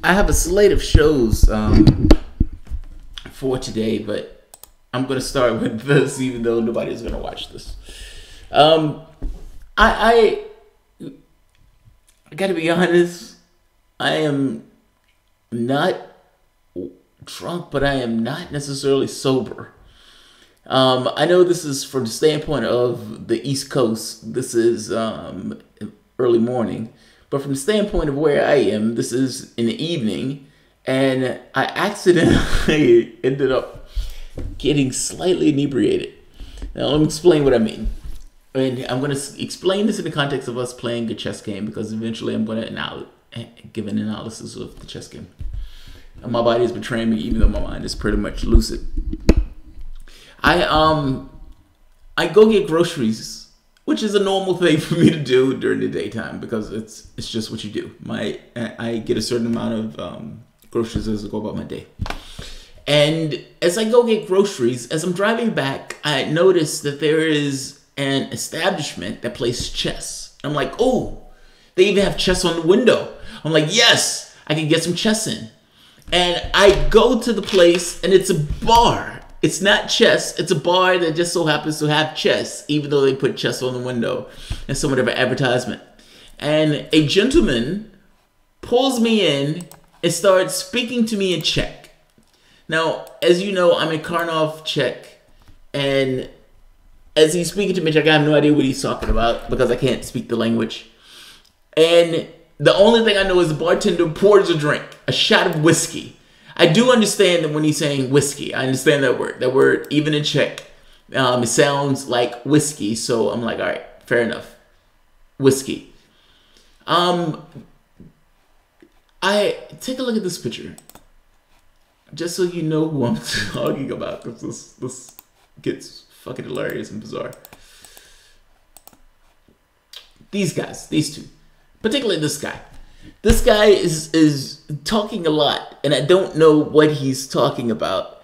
I have a slate of shows for today, but I'm going to start with this, even though nobody's going to watch this. I got to be honest. I am not drunk, but I am not necessarily sober. I know this is from the standpoint of the East Coast. This is early morning. But from the standpoint of where I am, this is in the evening. And I accidentally ended up getting slightly inebriated. Now, let me explain what I mean. And I'm going to explain this in the context of us playing a chess game, because eventually I'm going to give an analysis of the chess game. And my body is betraying me, even though my mind is pretty much lucid. I go get groceries, which is a normal thing for me to do during the daytime, because it's just what you do. I get a certain amount of groceries as I go about my day. And as I go get groceries, as I'm driving back, I notice that there is an establishment that plays chess. I'm like, oh, they even have chess on the window. I'm like, yes, I can get some chess in. And I go to the place, and it's a bar. It's not chess. It's a bar that just so happens to have chess, even though they put chess on the window in somewhat of an advertisement. And a gentleman pulls me in and starts speaking to me in Czech. Now, as you know, I'm in Karnov, Czech. And as he's speaking to me in Czech, I have no idea what he's talking about because I can't speak the language. And the only thing I know is the bartender pours a drink, a shot of whiskey. I do understand that when he's saying whiskey, I understand that word. That word, even in Czech, it sounds like whiskey. So I'm like, all right, fair enough. Whiskey. I take a look at this picture, just so you know who I'm talking about, because this gets fucking hilarious and bizarre. These guys, these two, particularly this guy. This guy is talking a lot, and I don't know what he's talking about.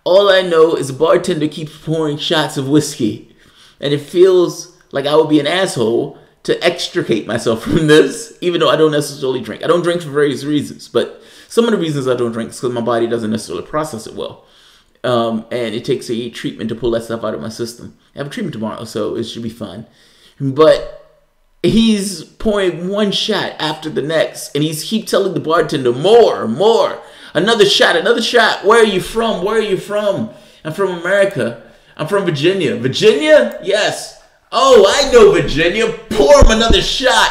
All I know is the bartender keeps pouring shots of whiskey, and it feels like I would be an asshole to extricate myself from this, even though I don't necessarily drink. I don't drink for various reasons, but some of the reasons I don't drink is because my body doesn't necessarily process it well. And it takes a treatment to pull that stuff out of my system. I have a treatment tomorrow, so it should be fun. But he's pouring one shot after the next, and he's keep telling the bartender, more, another shot. Where are you from? Where are you from? I'm from America. I'm from Virginia. Virginia? Yes. Oh, I know Virginia. Pour him another shot.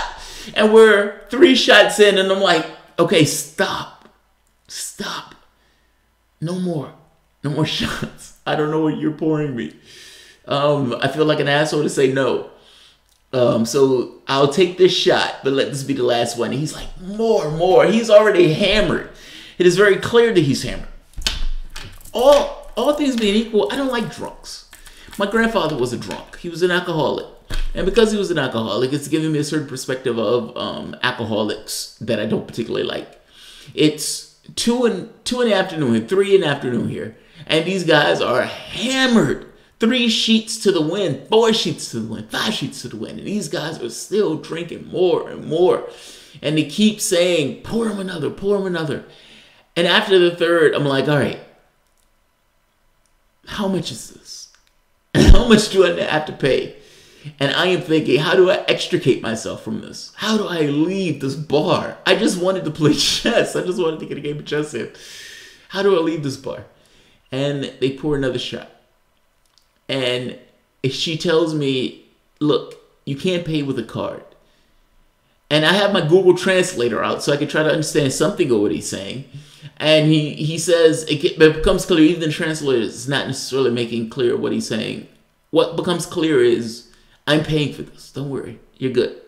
And we're 3 shots in, and I'm like, okay, stop. No more shots. I don't know what you're pouring me. I feel like an asshole to say no. So I'll take this shot, but let this be the last one. And he's like, more. He's already hammered. It is very clear that he's hammered. All things being equal, I don't like drunks. My grandfather was a drunk. He was an alcoholic. And because he was an alcoholic, it's giving me a certain perspective of alcoholics that I don't particularly like. It's 2 in the afternoon, 3 in the afternoon here. And these guys are hammered. 3 sheets to the wind, 4 sheets to the wind, 5 sheets to the wind. And these guys are still drinking more and more. And they keep saying, pour him another. And after the 3rd, I'm like, all right, how much is this? How much do I have to pay? And I am thinking, how do I extricate myself from this? How do I leave this bar? I just wanted to play chess. I just wanted to get a game of chess in. How do I leave this bar? And they pour another shot. And she tells me, look, you can't pay with a card. And I have my Google Translator out so I can try to understand something of what he's saying. And he says, it becomes clear, even the translator is not necessarily making clear what he's saying. What becomes clear is, I'm paying for this. Don't worry. You're good.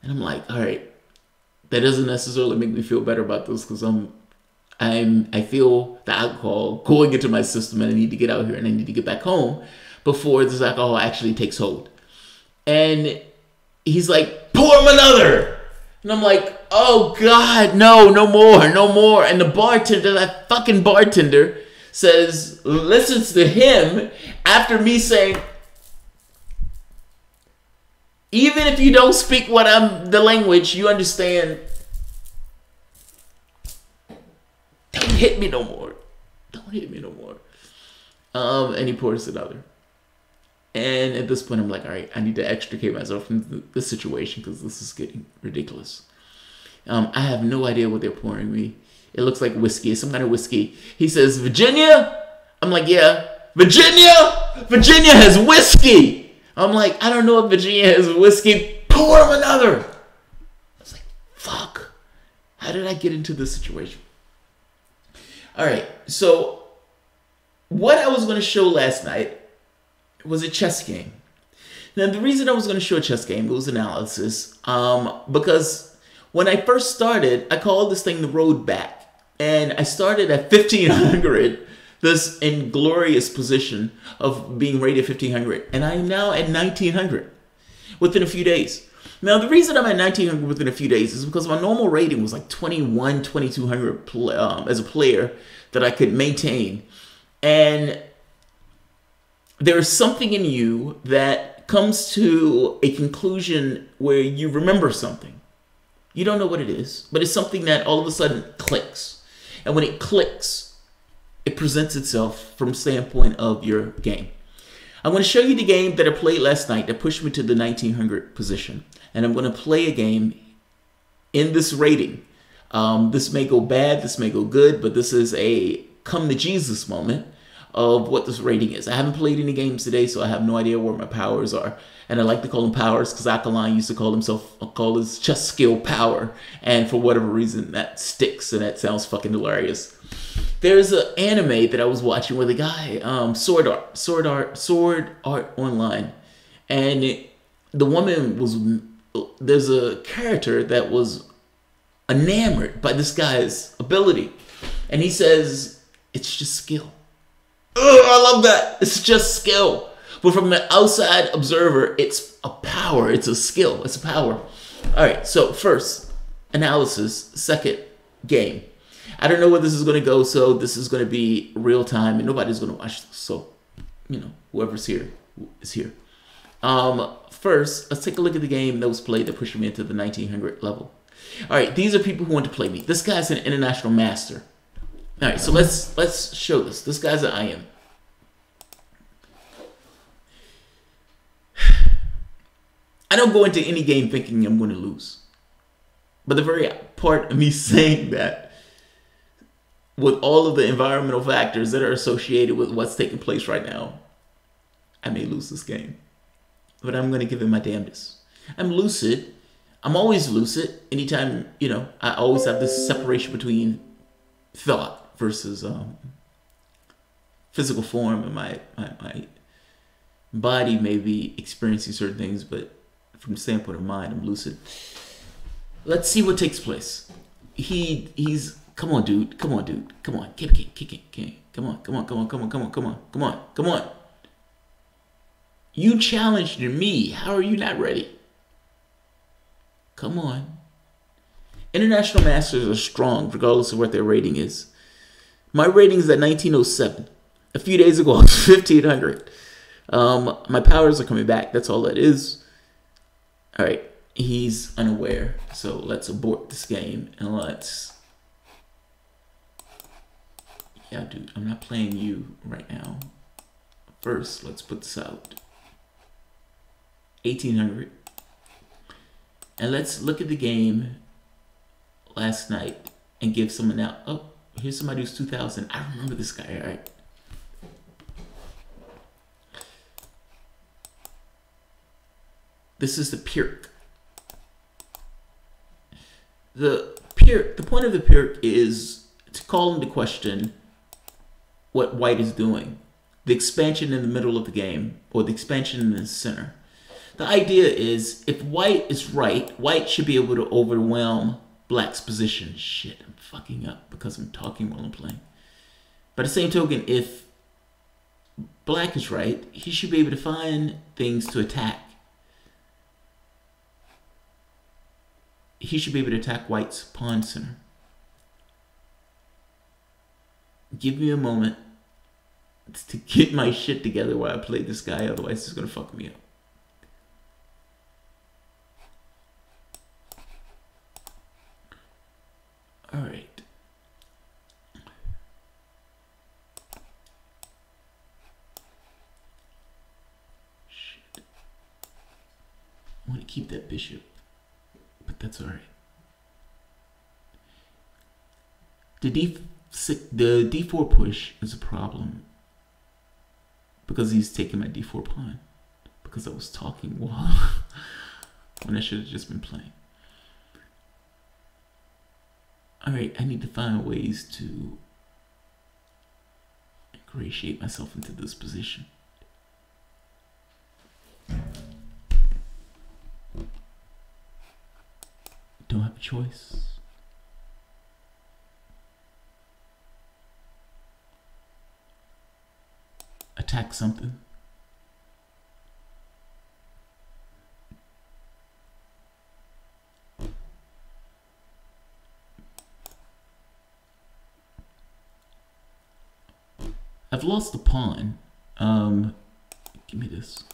And I'm like, all right. That doesn't necessarily make me feel better about this, because I feel the alcohol going into my system, and I need to get out here and I need to get back home before this alcohol actually takes hold. And he's like, pour him another. And I'm like, oh God, no more. And the bartender, that fucking bartender, listens to him after me saying, even if you don't speak the language, you understand hit me no more. Don't hit me no more. And he pours another. And at this point, I'm like, all right, I need to extricate myself from this situation because this is getting ridiculous. I have no idea what they're pouring me. It looks like whiskey. It's some kind of whiskey. He says, Virginia? I'm like, yeah. Virginia? Virginia has whiskey. I'm like, I don't know if Virginia has whiskey. Pour him another. I was like, fuck. How did I get into this situation? All right, so what I was going to show last night was a chess game. Now, the reason I was going to show a chess game, it was analysis, because when I first started, I called this thing the road back. And I started at 1500, this inglorious position of being rated 1500. And I am now at 1900 within a few days. Now, the reason I'm at 1900 within a few days is because my normal rating was like 2200 as a player that I could maintain. And there's something in you that comes to a conclusion where you remember something. You don't know what it is, but it's something that all of a sudden clicks. And when it clicks, it presents itself from the standpoint of your game. I'm going to show you the game that I played last night that pushed me to the 1900 position. And I'm going to play a game in this rating. This may go bad, this may go good, but this is a come to Jesus moment of what this rating is. I haven't played any games today, so I have no idea where my powers are. And I like to call them powers because Akaline used to call his chess skill power. And for whatever reason, that sticks and that sounds fucking hilarious. There's an anime that I was watching with a guy, Sword Art Online. And the woman was, there's a character that was enamored by this guy's ability. And he says, it's just skill. I love that. It's just skill. But from an outside observer, it's a power. It's a skill. It's a power. All right. So first, analysis. Second, game. I don't know where this is going to go, so this is going to be real time, and nobody's going to watch this. So, you know, whoever's here is here. First, let's take a look at the game that was played that pushed me into the 1900 level. All right. These are people who want to play me. This guy's an international master. All right, so let's show this. This guy's an IM. I don't go into any game thinking I'm going to lose. But the very part of me saying that, with all of the environmental factors that are associated with what's taking place right now, I may lose this game. But I'm going to give it my damnedest. I'm lucid. I'm always lucid. Anytime, you know, I always have this separation between thought versus physical form, and my body may be experiencing certain things, but from the standpoint of mind, I'm lucid. Let's see what takes place. He's come on, dude, come on, dude, come on, kick it, come on. You challenged me. How are you not ready? Come on. International masters are strong, regardless of what their rating is. My rating is at 1907. A few days ago, I was 1500. My powers are coming back. That's all that is. All right. He's unaware. So let's abort this game and let's... Yeah, dude, I'm not playing you right now. First, let's put this out. 1800. And let's look at the game last night and give someone out. Oh, here's somebody who's 2000. I remember this guy, all right? This is the Pyrrhic. The point of the Pyrrhic is to call into question what white is doing. The expansion in the middle of the game, or the expansion in the center. The idea is, if white is right, white should be able to overwhelm black's position. Shit, I'm fucking up because I'm talking while I'm playing. By the same token, if black is right, he should be able to find things to attack. He should be able to attack white's pawn center. Give me a moment to get my shit together while I play this guy, otherwise it's gonna fuck me up. Alright. keep that bishop, but that's all right. The d4 push is a problem because he's taking my d4 pawn because I was talking while when I should have just been playing. All right, I need to find ways to ingratiate myself into this position. Don't have a choice. Attack something. I've lost the pawn. Give me this.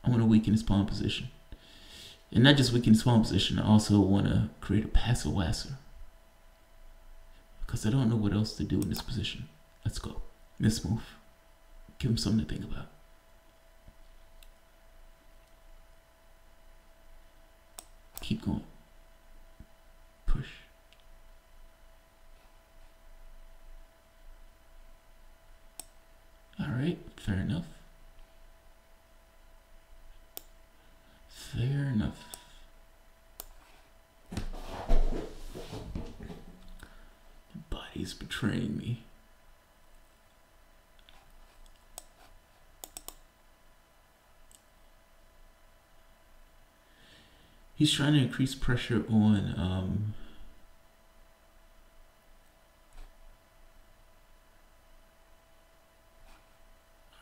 I want to weaken his pawn position. And not just weaken his pawn position, I also want to create a passive wasser. Because I don't know what else to do in this position. Let's go. This move. Give him something to think about. Keep going. Push. Alright, fair enough. Fair enough. The body's betraying me. He's trying to increase pressure on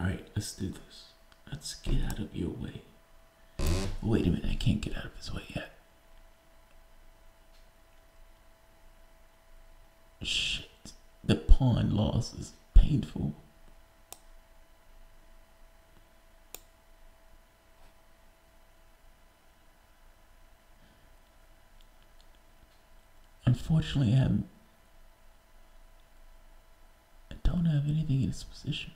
Alright, let's do this. Let's get out of your way. Wait a minute, I can't get out of his way yet. Shit. The pawn loss is painful. Unfortunately, I don't have anything in this position.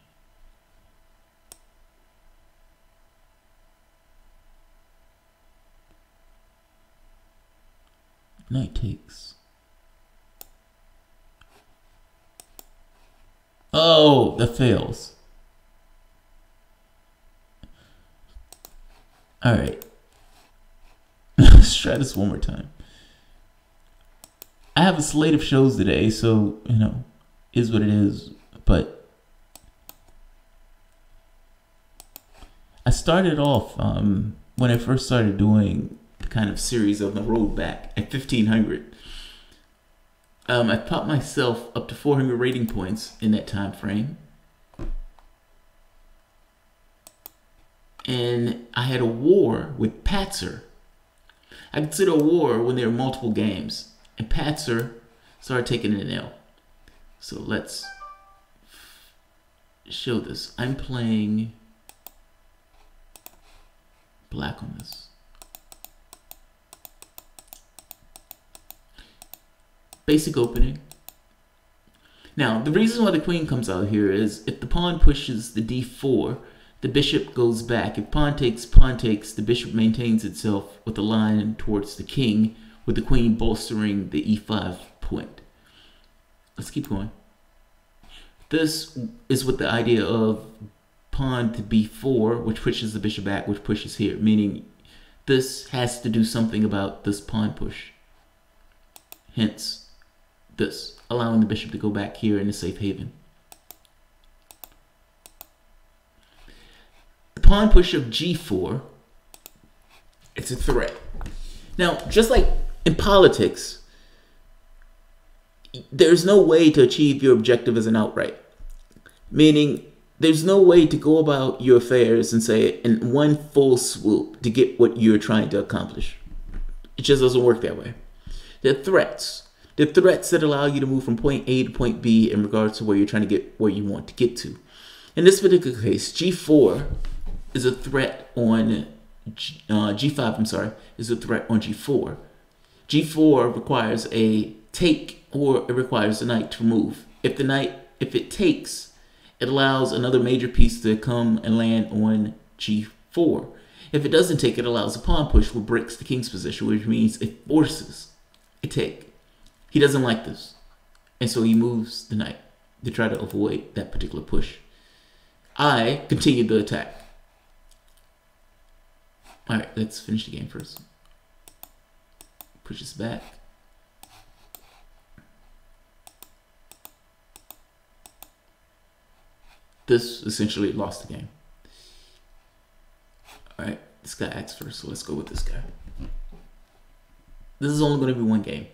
Knight takes. Oh, that fails. All right. Let's try this one more time. I have a slate of shows today, so, you know, is what it is. But I started off when I first started doing the kind of series on the road back at 1500. I popped myself up to 400 rating points in that time frame. And I had a war with Patzer. I consider a war when there are multiple games. And Patzer started taking an L. So let's show this. I'm playing black on this. Basic opening. Now, the reason why the queen comes out here is if the pawn pushes the d4, the bishop goes back. If pawn takes, the bishop maintains itself with a line towards the king, with the queen bolstering the e5 point. Let's keep going. This is with the idea of pawn to b4, which pushes the bishop back, which pushes here, meaning this has to do something about this pawn push. Hence, this, allowing the bishop to go back here in a safe haven. The pawn push of g4, it's a threat. Now, just like in politics, there's no way to achieve your objective as an outright. Meaning, there's no way to go about your affairs and say in one full swoop to get what you're trying to accomplish. It just doesn't work that way. There are threats. There are threats that allow you to move from point A to point B in regards to where you're trying to get where you want to get to. In this particular case, G4 is a threat on G5, I'm sorry, is a threat on G4. G4 requires a take or it requires the knight to move. If it takes, it allows another major piece to come and land on G4. If it doesn't take, it allows a pawn push, which breaks the king's position, which means it forces a take. He doesn't like this, and so he moves the knight to try to avoid that particular push. I continue the attack. Alright, let's finish the game first. Pushes back. This essentially lost the game. Alright, this guy acts first, so let's go with this guy. This is only going to be one game.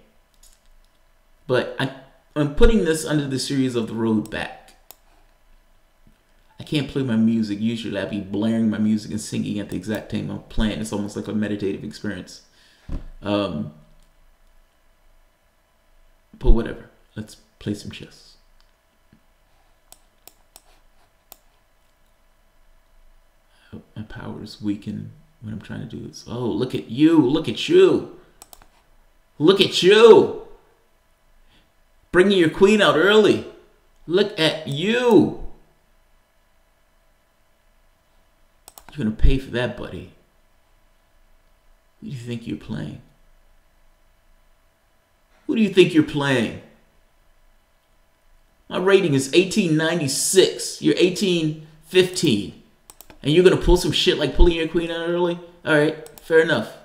But I'm putting this under the series of the road back. I can't play my music. Usually I'd be blaring my music and singing at the exact time I'm playing. It's almost like a meditative experience. But whatever. Let's play some chess. My power is weakened when I'm trying to do this. Oh, look at you. Look at you. Look at you. Bringing your queen out early. Look at you. You're going to pay for that, buddy. Who do you think you're playing? Who do you think you're playing? My rating is 1896. You're 1815. And you're going to pull some shit like pulling your queen out early? Alright, fair enough.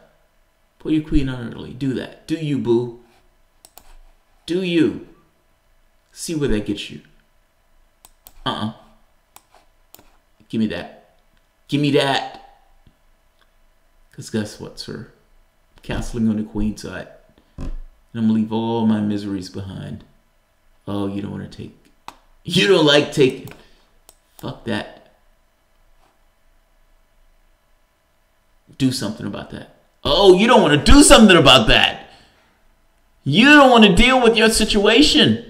Pull your queen out early. Do that. Do you, boo. Do you. See where that gets you. Give me that. Give me that. Because guess what, sir? I'm castling on the queen side. And I'm going to leave all my miseries behind. Oh, you don't want to take. You don't like taking. Fuck that. Do something about that. Oh, you don't want to do something about that. You don't want to deal with your situation.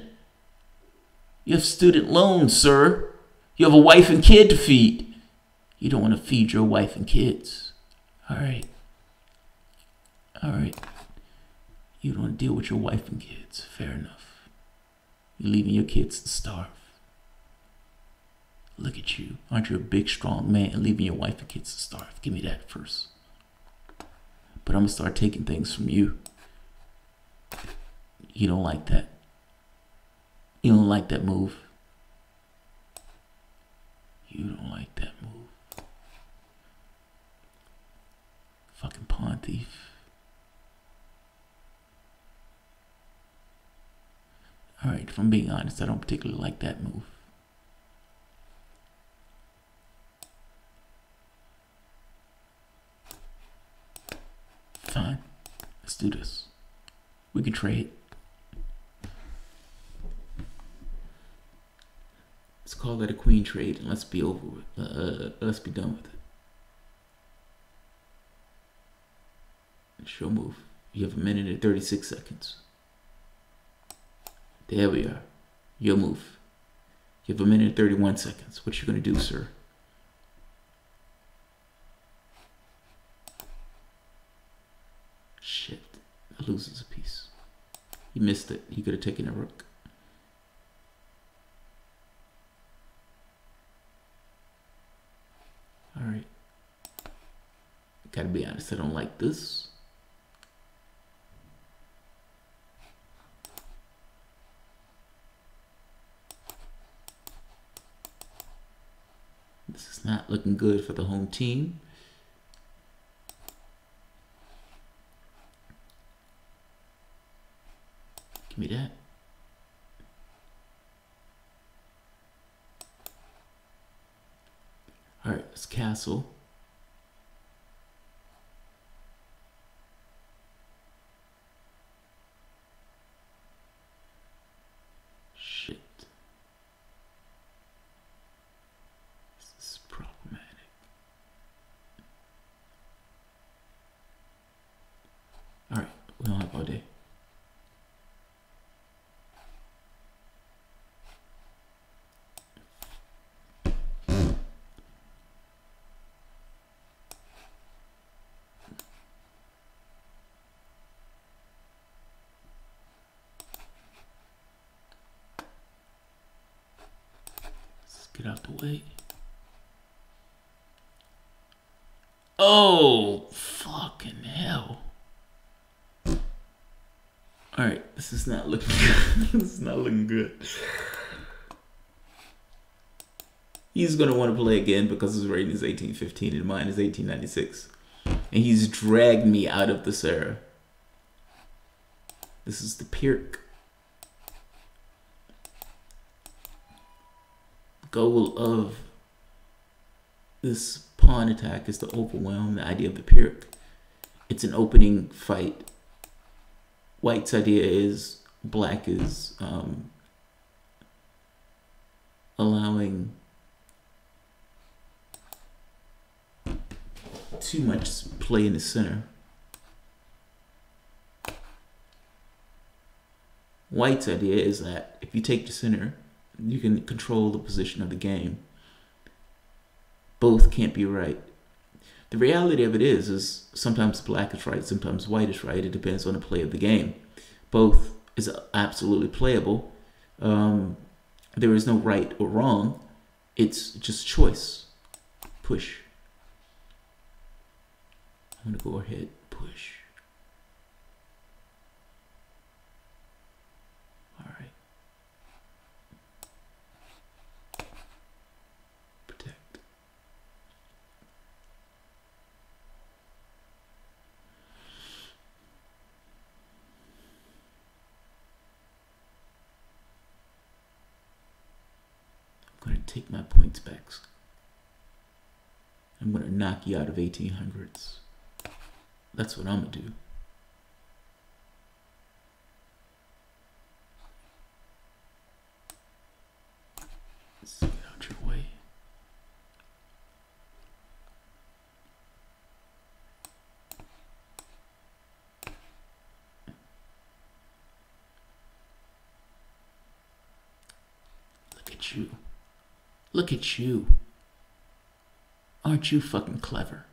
You have student loans, sir. You have a wife and kid to feed. You don't want to feed your wife and kids. All right. All right. You don't want to deal with your wife and kids. Fair enough. You're leaving your kids to starve. Look at you. Aren't you a big, strong man leaving your wife and kids to starve? Give me that first. But I'm going to start taking things from you. You don't like that. You don't like that move. You don't like that move. Fucking pawn thief. Alright, if I'm being honest, I don't particularly like that move. Fine. Let's do this. We can trade. Let's call that a queen trade and let's be over with. Let's be done with it. Show move. You have 1 minute and 36 seconds. There we are. Your move. You have 1 minute and 31 seconds. What you gonna do, sir? Shit. That loses a piece. He missed it. He could have taken a rook. Alright. Gotta be honest, I don't like this. This is not looking good for the home team. Give me that. All right, let's castle. Shit. This is problematic. All right, we don't have all day. Get out the way. Oh, fucking hell. Alright, this is not looking good. This is not looking good. He's going to want to play again because his rating is 1815 and mine is 1896. And he's dragged me out of this era. This is the Pirk. The goal of this pawn attack is to overwhelm the idea of the Pirk. It's an opening fight. White's idea is black is allowing too much play in the center. White's idea is that if you take the center, you can control the position of the game. Both can't be right. The reality of it is sometimes black is right, sometimes white is right. It depends on the play of the game. Both is absolutely playable. There is no right or wrong. It's just choice. Push. I'm going to go ahead, push. All right. Protect. I'm going to take my points back. I'm going to knock you out of 1800s. That's what I'm going to do. Let's get out your way. Look at you. Look at you. Aren't you fucking clever?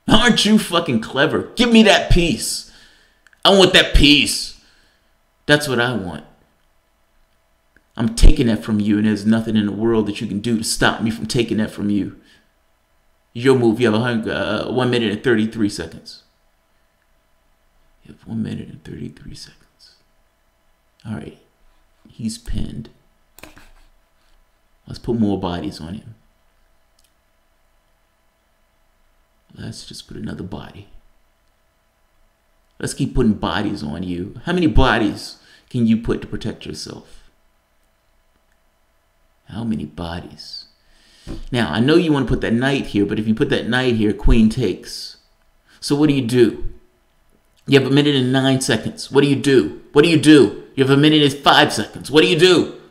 Aren't you fucking clever? Give me that piece. I want that piece. That's what I want. I'm taking that from you, and there's nothing in the world that you can do to stop me from taking that from you. Your move. You have 1 minute and 33 seconds. You have 1 minute and 33 seconds. All right. He's pinned. Let's put more bodies on him. Let's just put another body. Let's keep putting bodies on you. How many bodies can you put to protect yourself? How many bodies? Now, I know you want to put that knight here, but if you put that knight here, queen takes. So what do? You have 1 minute and 9 seconds. What do you do? What do you do? You have 1 minute and 5 seconds. What do you do?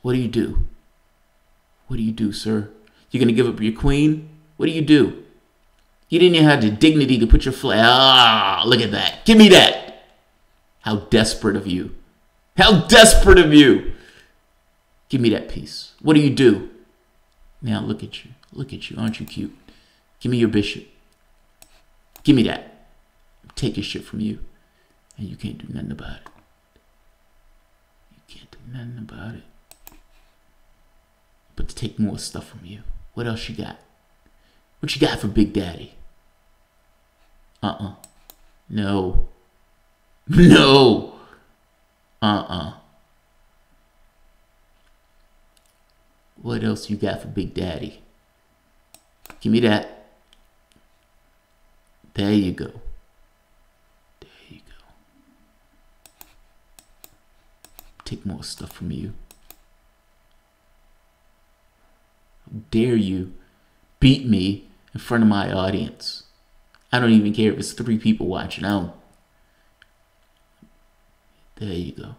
What do you do? What do you do, sir? You're going to give up your queen? What do you do? You didn't even have the dignity to put your flag. Ah, look at that. Give me that. How desperate of you. How desperate of you. Give me that piece. What do you do? Now look at you. Look at you. Aren't you cute? Give me your bishop. Give me that. Take your shit from you. And you can't do nothing about it. You can't do nothing about it. But to take more stuff from you. What else you got? What you got for Big Daddy? No. No. What else you got for Big Daddy? Give me that. There you go. There you go. Take more stuff from you. How dare you beat me in front of my audience? I don't even care if it's 3 people watching. I don't. There you go.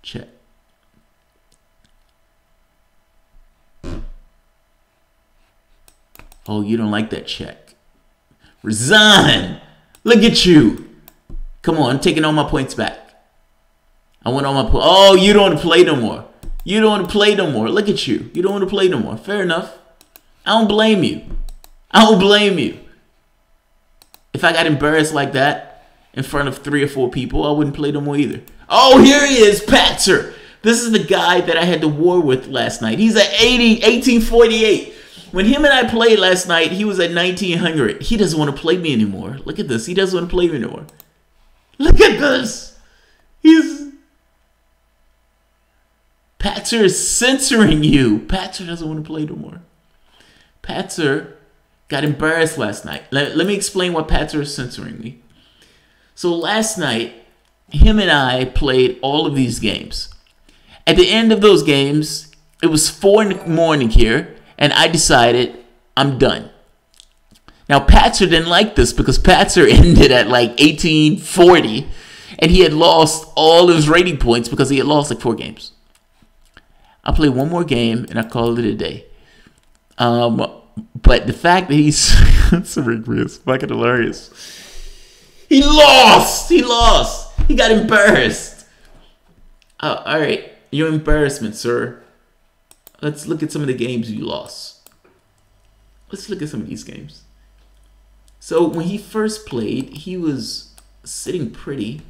Check. Oh, you don't like that check. Resign! Look at you! Come on, I'm taking all my points back. I want all my points. Oh, you don't want to play no more. You don't want to play no more. Look at you. You don't want to play no more. Fair enough. I don't blame you. I don't blame you. If I got embarrassed like that in front of 3 or 4 people, I wouldn't play no more either. Oh, here he is, Patzer. This is the guy that I had the war with last night. He's at 1848. When him and I played last night, he was at 1900. He doesn't want to play me anymore. Look at this. He doesn't want to play me anymore. Look at this. Patzer is censoring you. Patzer doesn't want to play no more. Patzer got embarrassed last night. Let me explain why Patzer is censoring me. So last night, him and I played all of these games. At the end of those games, it was 4 in the morning here, and I decided I'm done. Now, Patzer didn't like this because Patzer ended at like 1840, and he had lost all his rating points because he had lost like 4 games. I'll play one more game, and I call it a day. But the fact that he's censoring me is fucking hilarious. He lost! He got embarrassed. All right. Your embarrassment, sir. Let's look at some of the games you lost. Let's look at some of these games. So when he first played, he was sitting pretty.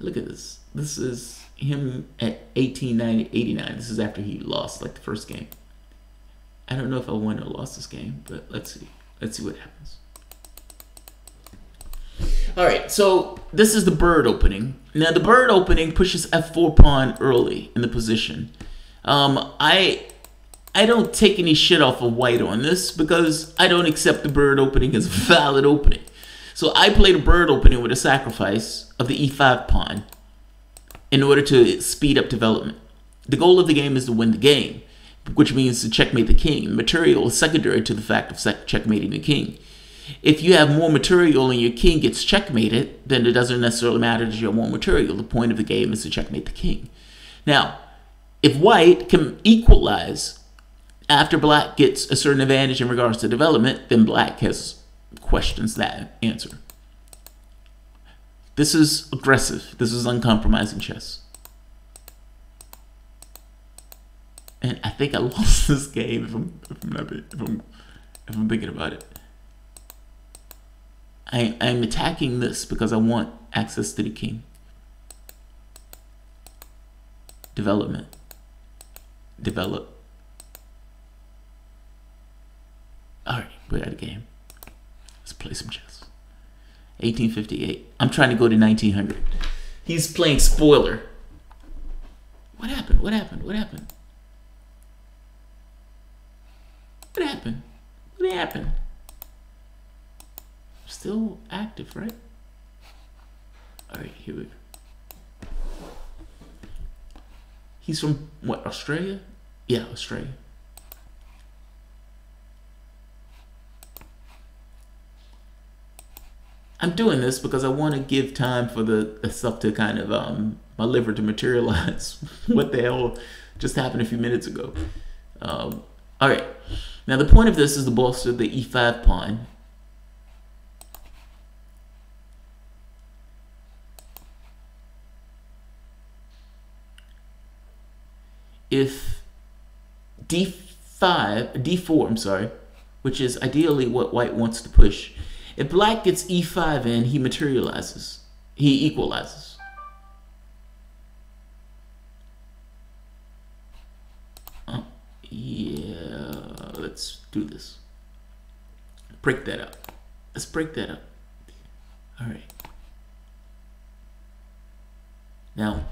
Look at this. This is him at 89. This is after he lost like the first game. I don't know if I won or lost this game, but let's see. Let's see what happens. All right, so this is the bird opening. Now the bird opening pushes f4 pawn early in the position. I don't take any shit off of white on this because I don't accept the bird opening as a valid opening. So I played a bird opening with a sacrifice of the e5 pawn in order to speed up development. The goal of the game is to win the game, which means to checkmate the king. Material is secondary to the fact of checkmating the king. If you have more material and your king gets checkmated, then it doesn't necessarily matter that you have more material. The point of the game is to checkmate the king. Now, if white can equalize after black gets a certain advantage in regards to development, then black has questions that answer. This is aggressive. This is uncompromising chess. And I think I lost this game if I'm thinking about it. I'm attacking this because I want access to the king. Development. Develop. Alright, we're at a game. Let's play some chess. 1858. I'm trying to go to 1900. He's playing spoiler. What happened? What happened? What happened? What happened? What happened? Still active, right? Alright, here we go. He's from, what, Australia? Yeah, Australia. I'm doing this because I want to give time for the stuff to kind of, my liver to materialize. What the hell just happened a few minutes ago? Alright, now the point of this is to bolster the e5 pawn. If d4, I'm sorry, which is ideally what white wants to push. If black gets e5 in, he materializes. He equalizes. Yeah, let's do this. Break that up. Let's break that up. All right. Now,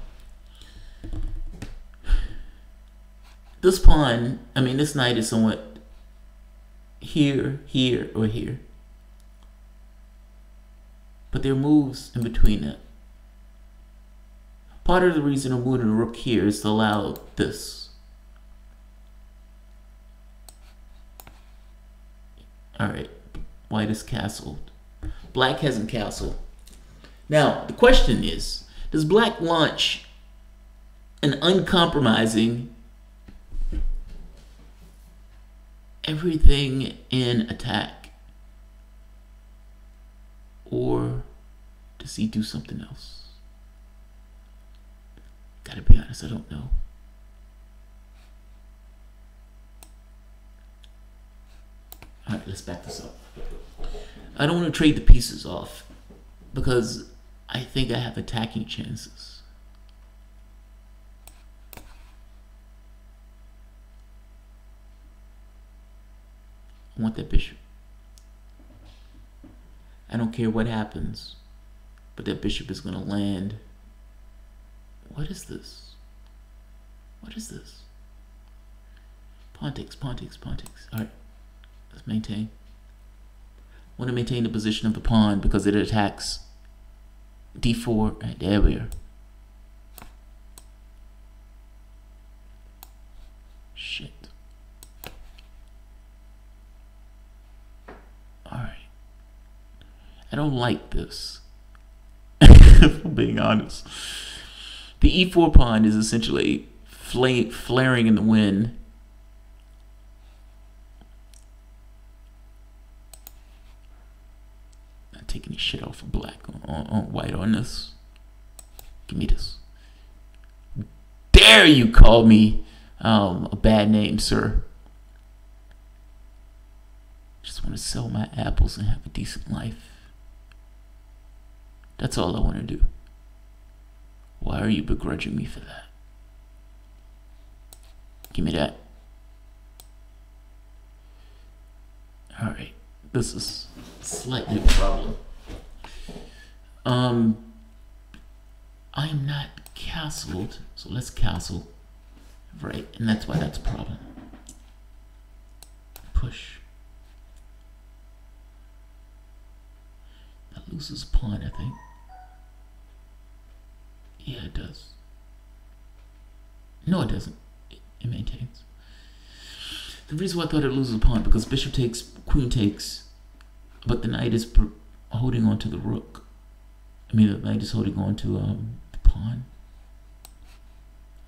this pawn, I mean, this knight is somewhat here, here, or here. But there are moves in between that. Part of the reason I'm moving the rook here is to allow this. Alright, white is castled. Black hasn't castled. Now, the question is, does black launch an uncompromising everything in attack? Or does he do something else? Gotta be honest, I don't know. Alright, let's back this up. I don't want to trade the pieces off because I think I have attacking chances. I want that bishop. I don't care what happens, but that bishop is going to land. What is this? What is this? Pawn takes, pawn takes, pawn takes. All right, let's maintain. I want to maintain the position of the pawn because it attacks d4. Right, there we are. Shit. All right. I don't like this. If I'm being honest. The e4 pawn is essentially flaring in the wind. Not taking any shit off of black on white on this. Give me this. Dare you call me a bad name, sir? Just want to sell my apples and have a decent life. That's all I want to do. Why are you begrudging me for that? Give me that. Alright. This is slightly a problem. I am not castled, so let's castle. Right, and that's why that's a problem. Push. That loses a pawn, I think. Yeah, it does. No, it doesn't. It maintains. The reason why I thought it loses a pawn because bishop takes, queen takes, but the knight is holding on to the rook. I mean, the knight is holding on to the pawn.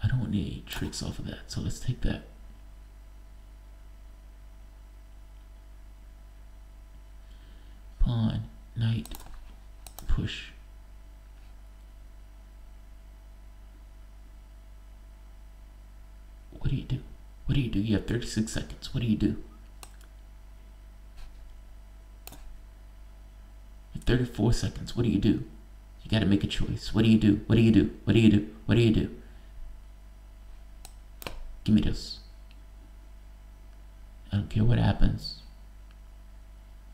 I don't want any tricks off of that, so let's take that. Pawn, knight, push. What do you do? What do you do? You have 36 seconds. What do you do? You have 34 seconds. What do you do? You got to make a choice. What do you do? What do you do? What do you do? What do you do? Give me this. I don't care what happens.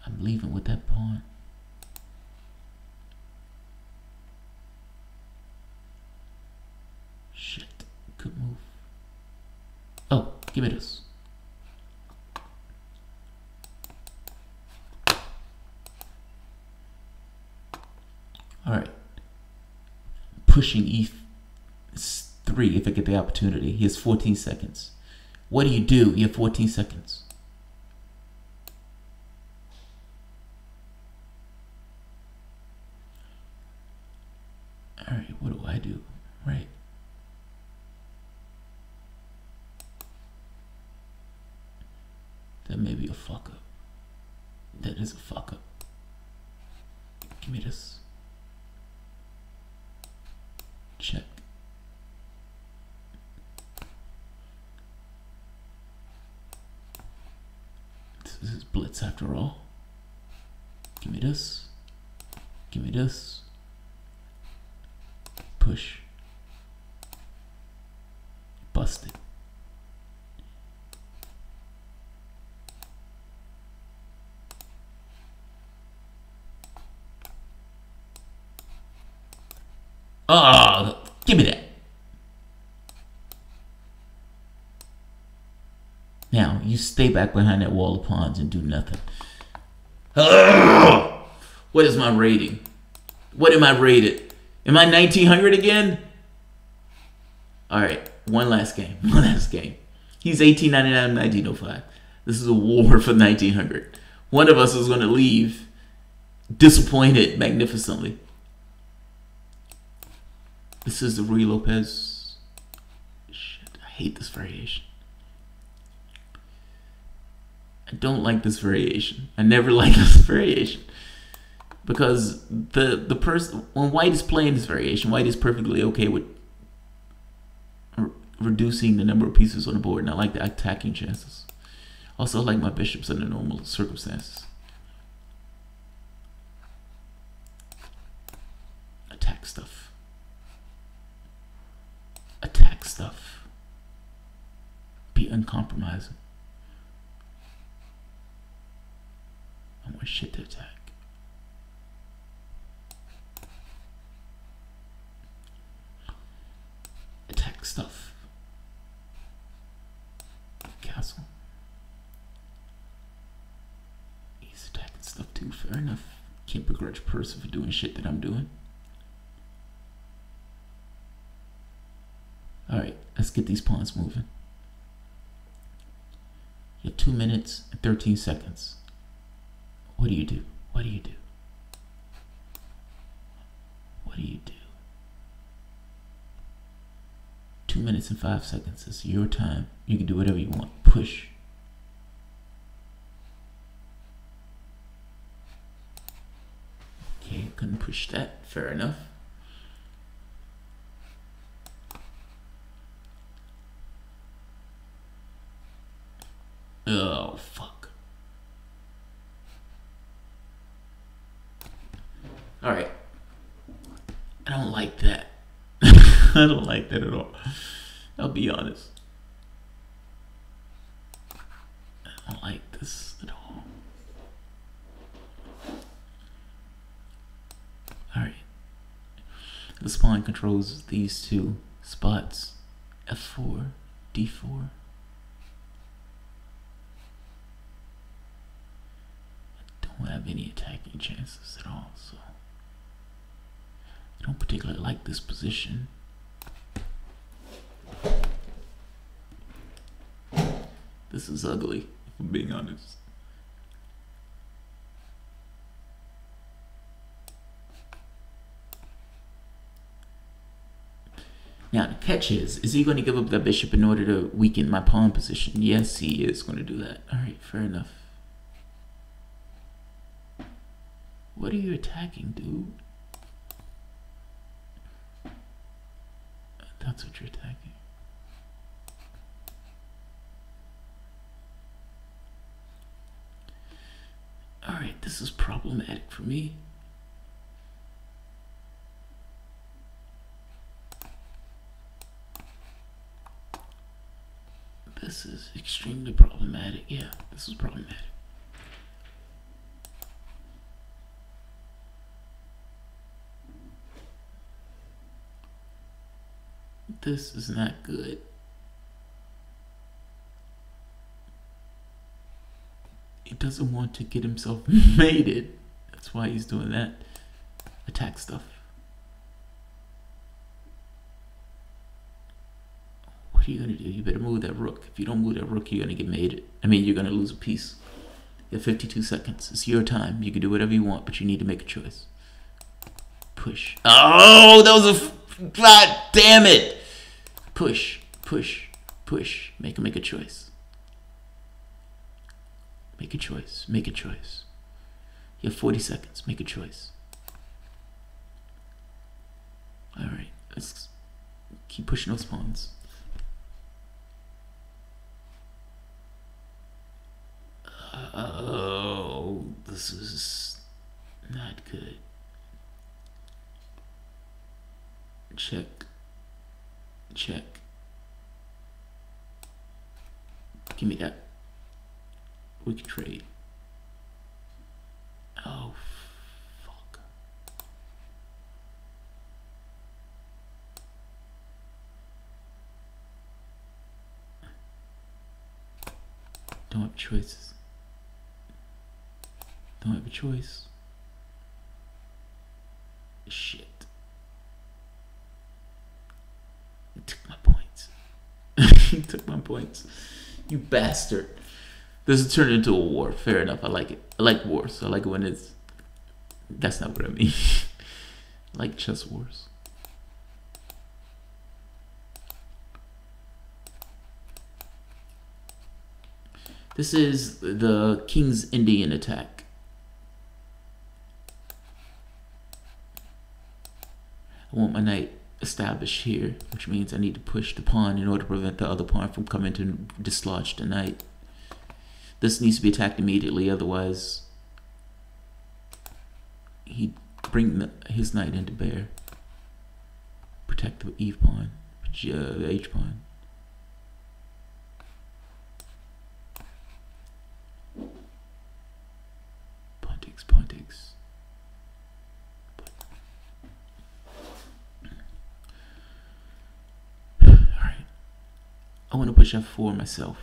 I'm leaving with that pawn. Shit. Good move. Oh, give me this. Alright. Pushing E3 if I get the opportunity. He has 14 seconds. What do? You have 14 seconds. Alright, what do I do? Right. That may be a fuck up. That is a fuck up. Give me this. Check. This is blitz after all. Give me this. Give me this. Push. Busted. Oh, give me that. Now, you stay back behind that wall of pawns and do nothing. Oh, what is my rating? What am I rated? Am I 1900 again? All right, one last game. One last game. He's 1899, 1905. This is a war for 1900. One of us is going to leave disappointed magnificently. This is the Ruy Lopez. Shit, I hate this variation. I don't like this variation. I never like this variation. Because the person, when white is playing this variation, white is perfectly okay with reducing the number of pieces on the board, and I like the attacking chances. Also, I like my bishops under normal circumstances. Attack stuff. Attack stuff. Be uncompromising. shit to attack. Attack stuff. Castle. He's attacking stuff too, fair enough. Can't begrudge a person for doing shit that I'm doing. Alright, let's get these pawns moving. You have 2 minutes and 13 seconds. What do you do? What do you do? What do you do? 2 minutes and 5 seconds. It's your time. You can do whatever you want. Push. Okay, couldn't push that. Fair enough. Oh, fuck. Alright. I don't like that. I don't like that at all. I'll be honest. I don't like this at all. Alright. This pawn controls these two spots. F4, D4. Don't have any attacking chances at all, so I don't particularly like this position. This is ugly, if I'm being honest. Now the catch is he going to give up that bishop in order to weaken my pawn position? Yes, he is going to do that. Alright, fair enough. What are you attacking, dude? That's what you're attacking. Alright, this is problematic for me. This is extremely problematic. Yeah, this is problematic. This is not good. He doesn't want to get himself mated. That's why he's doing that. Attack stuff. What are you gonna do? You better move that rook. If you don't move that rook, you're gonna get mated. I mean, you're gonna lose a piece. You have 52 seconds. It's your time. You can do whatever you want, but you need to make a choice. Push. Oh, that was a... God damn it! Push, push, push. Make a choice. Make a choice. Make a choice. You have 40 seconds. Make a choice. Alright, let's keep pushing those pawns. Oh, this is not good. Check. Check. Give me that. We can trade. Oh, fuck. Don't have choices. Don't have a choice. Shit. You took my points. You took my points. You bastard. This has turned into a war. Fair enough. I like it. I like wars. I like it when it's... That's not what I mean. I like chess wars. This is the King's Indian attack. I want my knight established here, which means I need to push the pawn in order to prevent the other pawn from coming to dislodge the knight. This needs to be attacked immediately, otherwise he'd bring his knight into bear. Protect the Eve pawn, the H pawn. Pawn to I want to push F4 myself,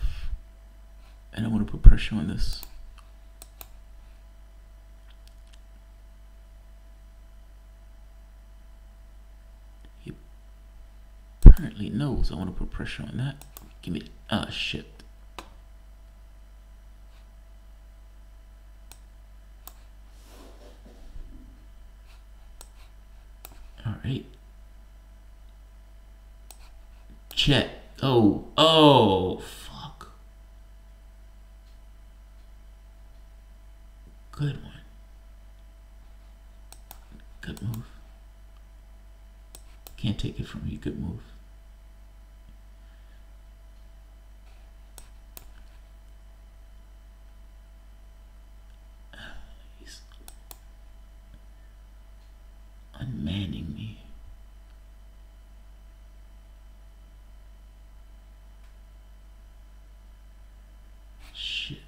and I want to put pressure on this. He apparently knows I want to put pressure on that. Give me, shit. All right. Check. Oh, fuck. Good one. Good move. Can't take it from you. Good move. He's unmanning me. Shit.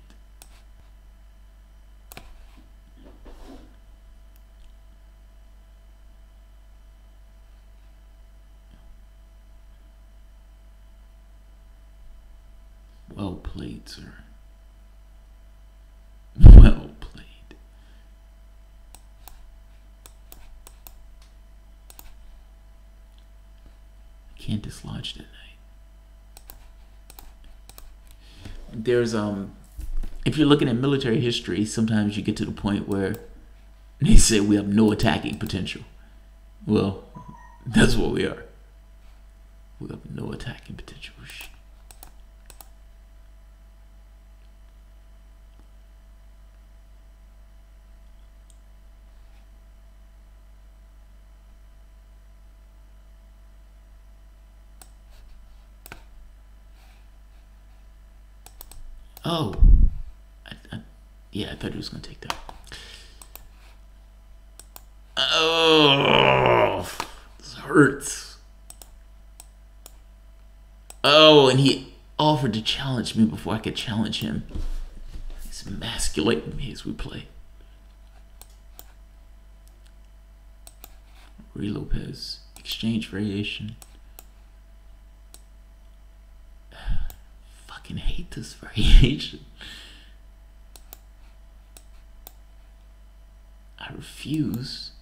Well played, sir. Well played. I can't dislodge that knight. There's if you're looking at military history, sometimes you get to the point where they say we have no attacking potential. Well, that's what we are. We have no attacking potential. Oh, yeah, I thought he was gonna take that. Oh, this hurts. Oh, and he offered to challenge me before I could challenge him. He's emasculating me as we play. Rui Lopez, exchange variation. Fucking hate this variation. I refuse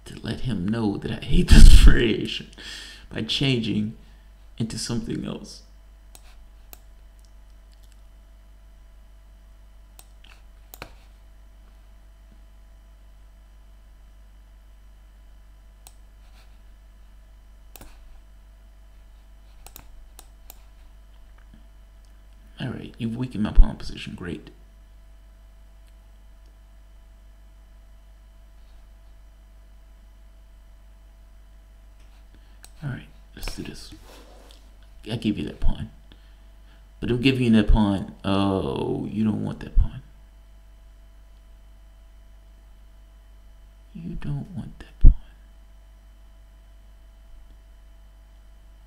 to let him know that I hate this variation by changing into something else. Alright, you've weakened my pawn position. Great. Alright, let's do this. I give you that pawn. But I'm giving you that pawn. Oh, you don't want that pawn. You don't want that pawn.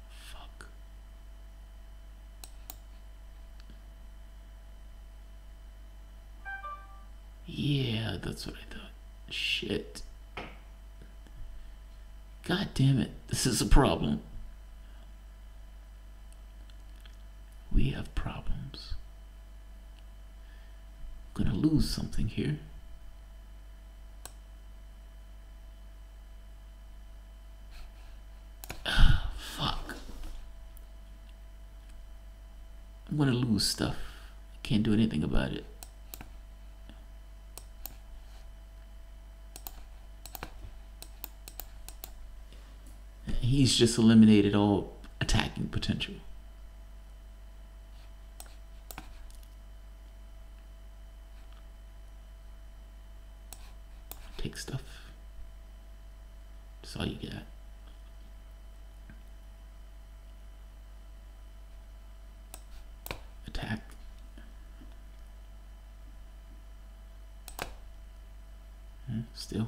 Fuck. Yeah, that's what I thought. Shit. God damn it. This is a problem. We have problems. I'm gonna lose something here. Fuck. I'm gonna lose stuff. I can't do anything about it. He's just eliminated all attacking potential. Take stuff. That's all you got. Attack. Still.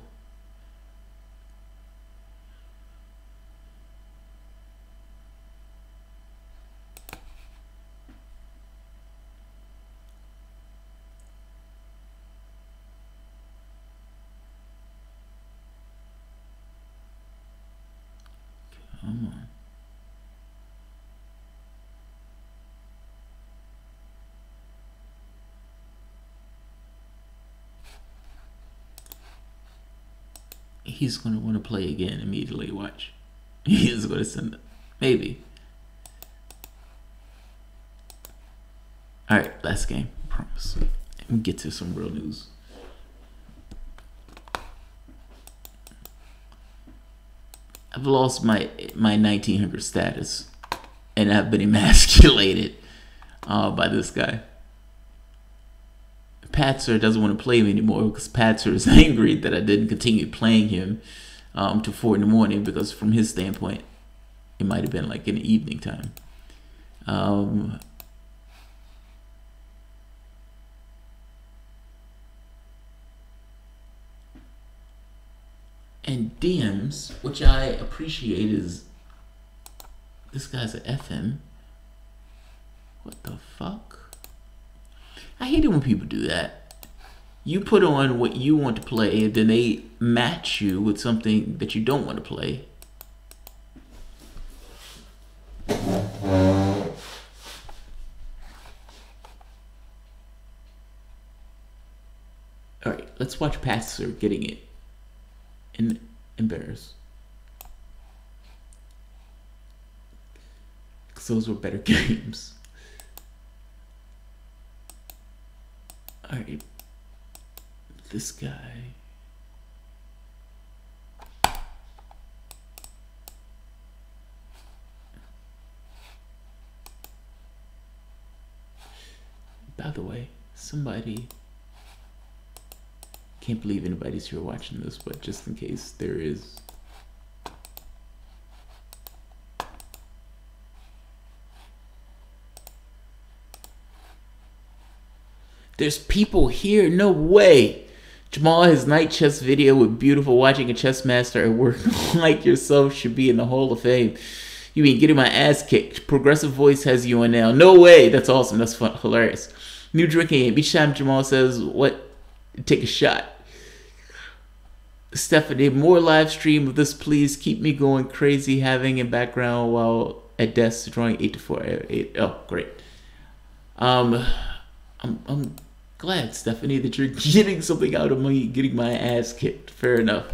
Come on. he's going to want to play again immediately. Watch. He is going to send it. Maybe. Alright, last game. I promise. We'll get to some real news. I've lost my 1900 status. And I've been emasculated by this guy. Patzer doesn't want to play him anymore because Patzer is angry that I didn't continue playing him to 4 in the morning, because from his standpoint, it might have been like in the evening time. And DMs, which I appreciate, is this guy's an FM. What the fuck? I hate it when people do that. You put on what you want to play, and then they match you with something that you don't want to play. Alright, let's watch Patzer getting it. Embarrassed. Because those were better games. Alright. This guy. By the way, somebody, can't believe anybody's here watching this, but just in case there is. There's people here, no way. Jamal, his night chess video with beautiful watching a chess master at work like yourself should be in the Hall of Fame. You mean getting my ass kicked? Progressive Voice has you on now. No way. That's awesome. That's fun. Hilarious. New drinking game. Each time Jamal says what, take a shot. Stephanie, more live stream of this, please. Keep me going crazy having in background while at desk drawing 8 to 4. 8. Oh, great. I'm glad, Stephanie, that you're getting something out of me getting my ass kicked. Fair enough.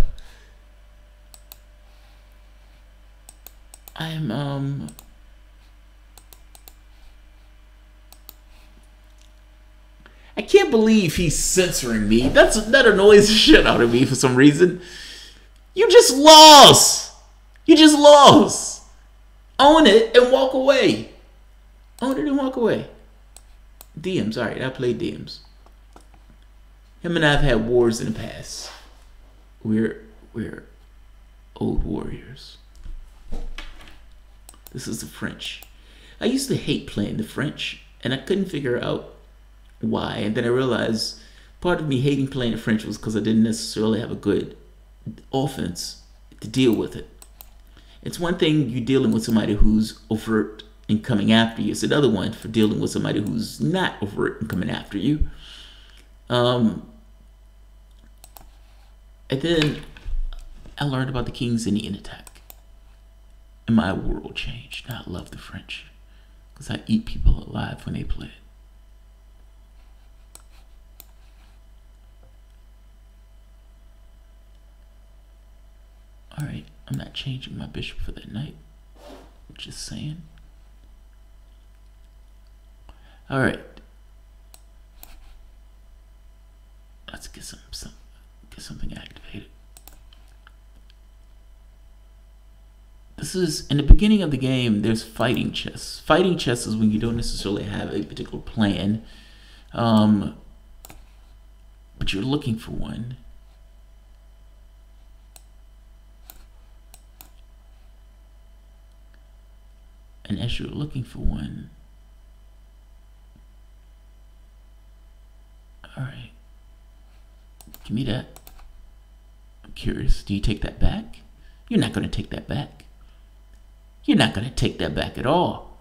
I'm I can't believe he's censoring me. That annoys the shit out of me for some reason. You just lost. You just lost. Own it and walk away. Own it and walk away. DMs, alright, I played DMs. Him and I have had wars in the past. We're old warriors. This is the French. I used to hate playing the French, and I couldn't figure out why. And then I realized part of me hating playing the French was because I didn't necessarily have a good offense to deal with it. It's one thing you dealing with somebody who's overt and coming after you. It's another one for dealing with somebody who's not overt and coming after you. And then I learned about the King's Indian attack. And my world changed. Now I love the French because I eat people alive when they play it. Alright, I'm not changing my bishop for that knight. Just saying. Alright. Let's get something activated. This is, in the beginning of the game, there's fighting chess. Fighting chess is when you don't necessarily have a particular plan, but you're looking for one. And as you're looking for one, all right, give me that. I'm curious, do you take that back? You're not going to take that back. You're not going to take that back at all.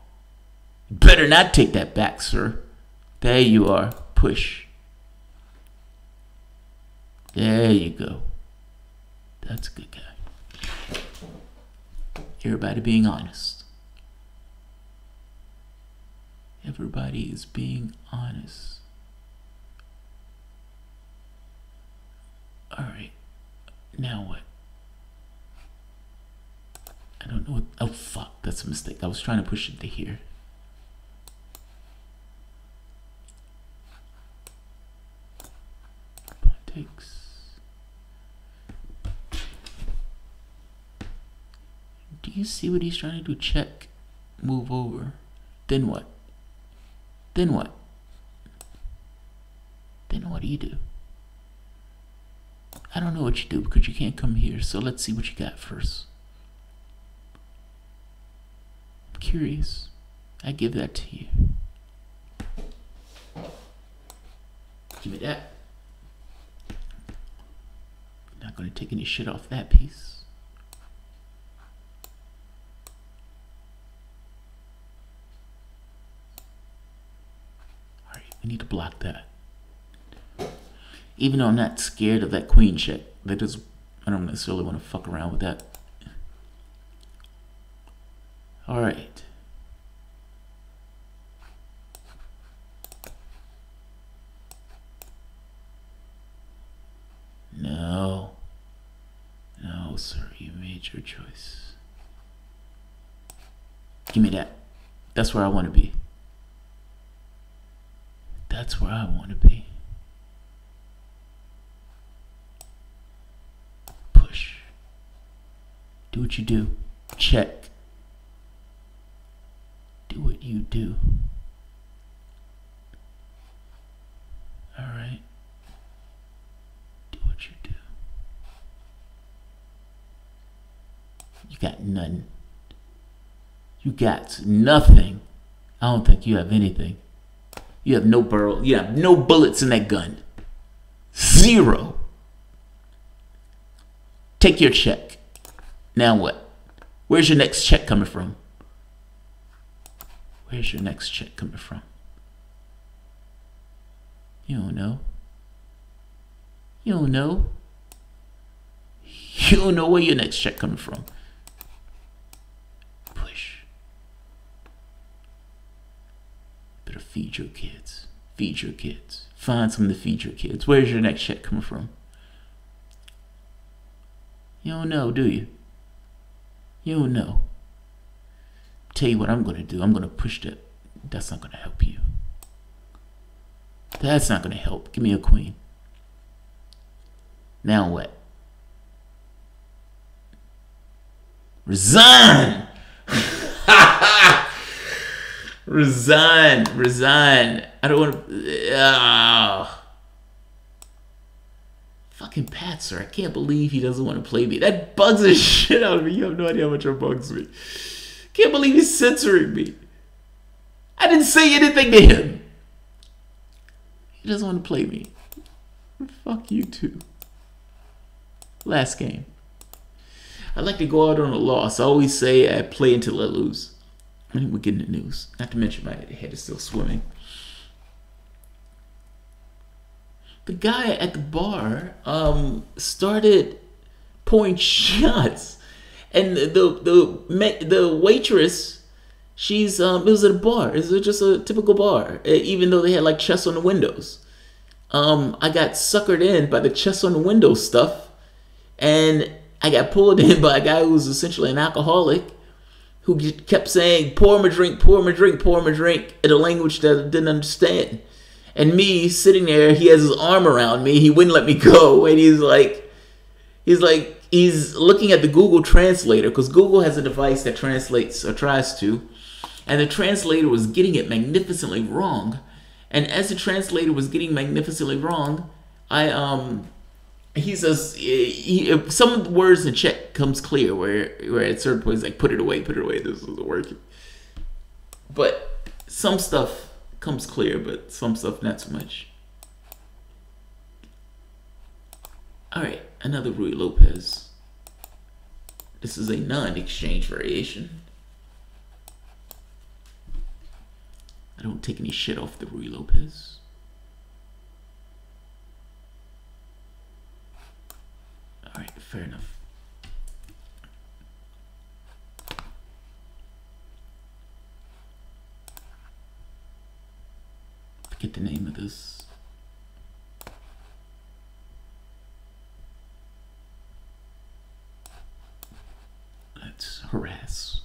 You better not take that back, sir. There you are. Push. There you go. That's a good guy. Everybody being honest. Everybody is being honest. Alright. Now what? don't know what, oh fuck, that's a mistake. I was trying to push it to here. Pawn takes. Do you see what he's trying to do? Check, move over. Then what? Then what? Then what do you do? I don't know what you do because you can't come here. So let's see what you got first. I'm curious. I give that to you. Give me that. Not going to take any shit off that piece. I need to block that. Even though I'm not scared of that queen check, that is, I don't necessarily want to fuck around with that. All right. No. No, sir, you made your choice. Give me that. That's where I want to be. That's where I want to be. Push. Do what you do. Check. Do what you do. All right. Do what you do. You got nothing. You got nothing. I don't think you have anything. You have no barrel. You have no bullets in that gun. Zero. Take your check. Now what? Where's your next check coming from? Where's your next check coming from? You don't know. You don't know. You don't know where your next check coming from. Push. Better feed your kids. Feed your kids. Find something to feed your kids. Where's your next check coming from? You don't know, do you? You don't know. Tell you what I'm going to do. I'm going to push that. That's not going to help you. That's not going to help. Give me a queen. Now what? Resign! Resign. Resign. I don't want to... Fucking Patzer. I can't believe he doesn't want to play me. That bugs the shit out of me. You have no idea how much it bugs me. Can't believe he's censoring me. I didn't say anything to him. He doesn't want to play me. Fuck you too. Last game. I like to go out on a loss. I always say I play until I lose. I mean, we're getting the news. Not to mention my head is still swimming. The guy at the bar started pouring shots, and the waitress, she's it was at a bar. It was just a typical bar, even though they had like chests on the windows. I got suckered in by the chests on the window stuff, and I got pulled in by a guy who was essentially an alcoholic, who kept saying, "Pour him a drink, pour him a drink, pour him a drink," in a language that I didn't understand. And me sitting there, he has his arm around me. He wouldn't let me go. And he's looking at the Google translator, because Google has a device that translates or tries to. And the translator was getting it magnificently wrong. And as the translator was getting magnificently wrong, he says, some of the words in Czech comes clear, where at certain points, like, put it away, this isn't working. But some stuff comes clear, but some stuff not so much. All right, another Rui Lopez. This is a non-exchange variation. I don't take any shit off the Rui Lopez. All right, fair enough. Get the name of this. Let's harass.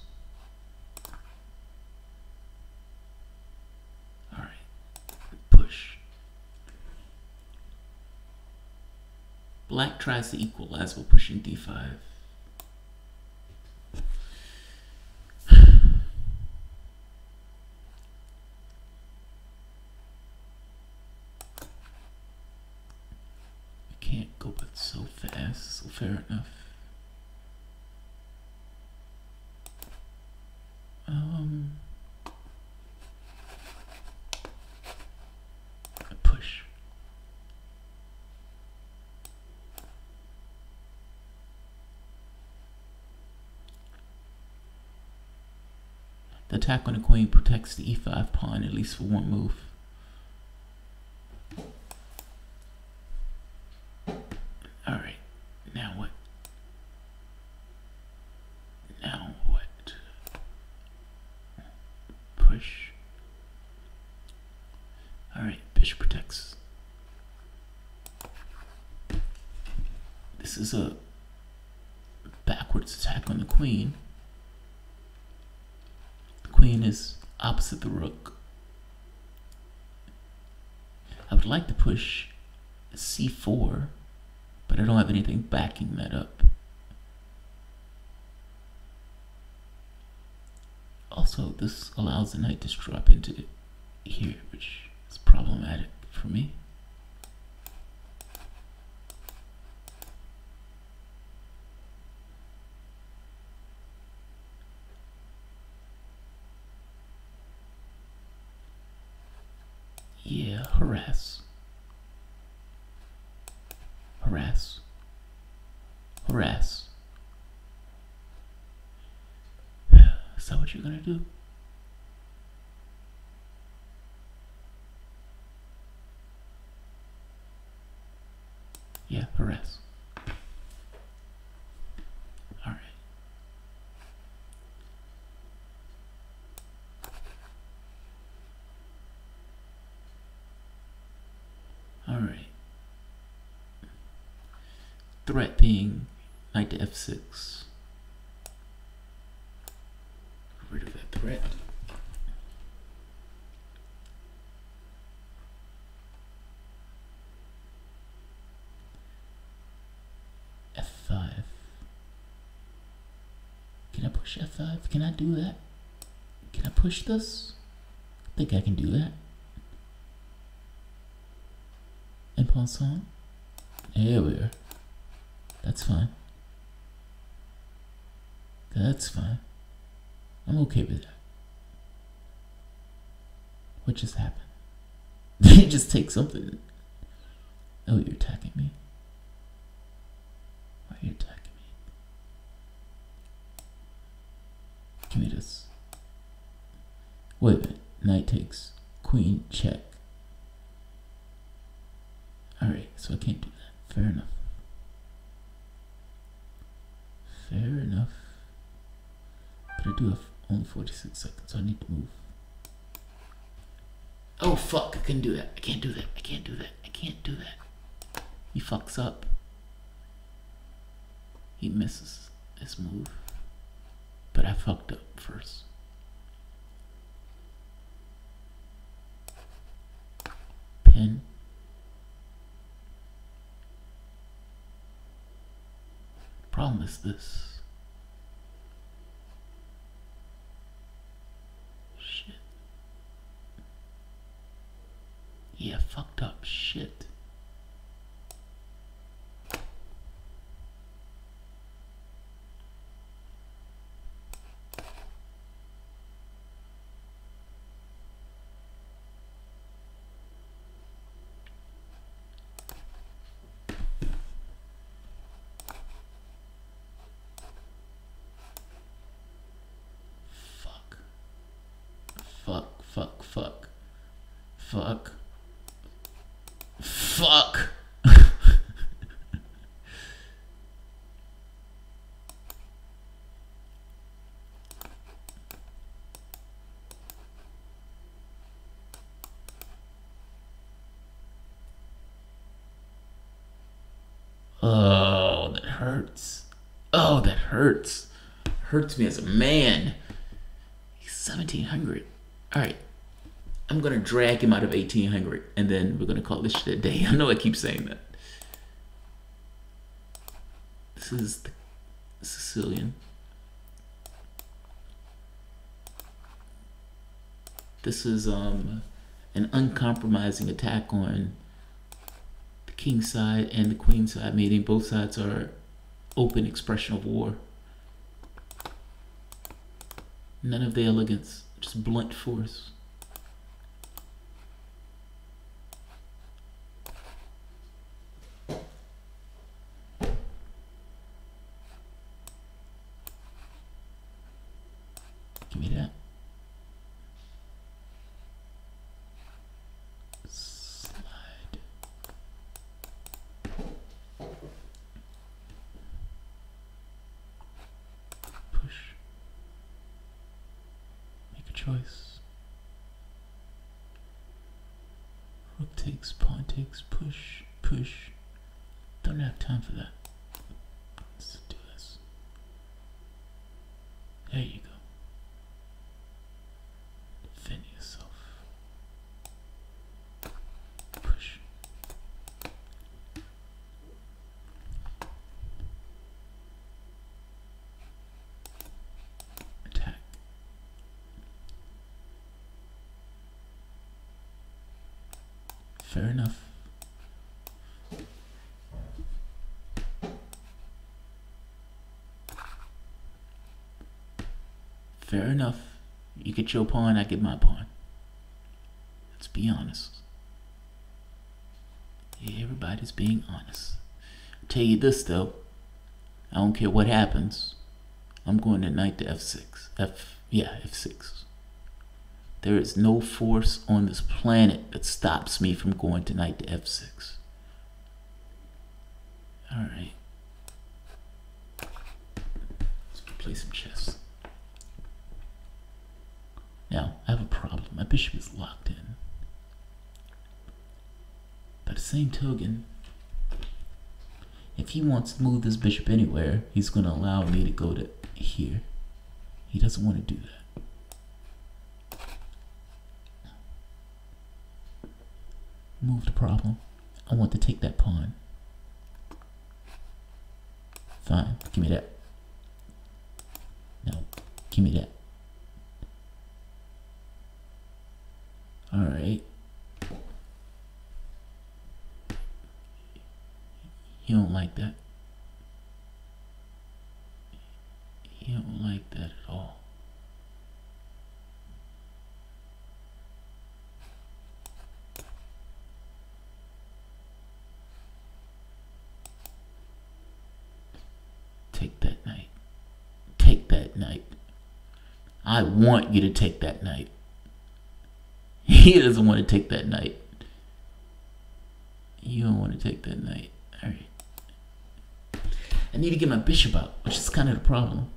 Alright. Push. Black tries to equalize while pushing d5. Can't go but so fast, so fair enough. A push. The attack on the queen protects the e5 pawn at least for one move. Alright, now what? Now what? Push. Alright, bishop protects. This is a backwards attack on the queen. The queen is opposite the rook. I would like to push c4, but I don't have anything backing that up. Also, this allows the knight to drop into here, which is problematic for me. Yeah, harass. Harass. Harass. Is that what you're gonna do? Yeah, harass. Alright. Alright. Threat being knight to f6. Get rid of that threat. f5. Can I push f5? Can I do that? Can I push this? I think I can do that. En passant. There we are. That's fine. That's fine. I'm okay with that. What just happened? Did you just take something? Oh, you're attacking me. Why are you attacking me? Give me this. Wait a minute. Knight takes. Queen check. Alright, so I can't do that. Fair enough. Fair enough. But I do have only 46 seconds, so I need to move. Oh fuck, I couldn't do that. I can't do that. I can't do that. I can't do that. He fucks up. He misses his move. But I fucked up first. Pin. Problem is this. Shit. Yeah, fucked up. Shit. Fuck. Oh, that hurts. Oh, that hurts. hurts me as a man. He's 1700. All right. I'm going to drag him out of 1800, and then we're going to call this shit a day. I know I keep saying that. This is the Sicilian. This is an uncompromising attack on the king side and the queen side, meaning both sides are open expression of war. None of the elegance, just blunt force. Give me that. Slide. Push. Make a choice. Rook takes, pawn takes, push, push. Don't have time for that. Let's do this. There you go. Defend yourself. Push. Attack. Fair enough. Fair enough. You get your pawn, I get my pawn. Let's be honest. Yeah, everybody's being honest. I'll tell you this though. I don't care what happens. I'm going to knight to f6. F6. There is no force on this planet that stops me from going to knight to f6. Alright. Let's play some chess. Now, I have a problem. My bishop is locked in. By the same token, if he wants to move this bishop anywhere, he's going to allow me to go to here. He doesn't want to do that. Move the problem. I want to take that pawn. Fine. Give me that. No. Give me that. Alright. You don't like that. You don't like that at all. Take that knight. Take that knight. I want you to take that knight. He doesn't want to take that knight. You don't want to take that knight. Alright. I need to get my bishop out, which is kind of the problem.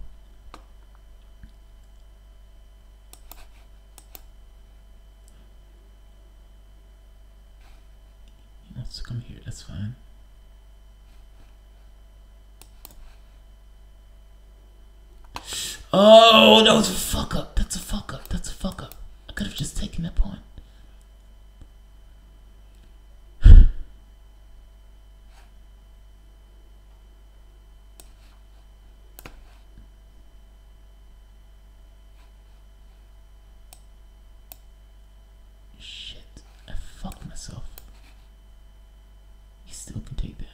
He wants to come here, that's fine. Oh, that was a fuck up. That's a fuck up. That's a fuck up. I could have just taken that pawn. Shit, I fucked myself. You still can take that.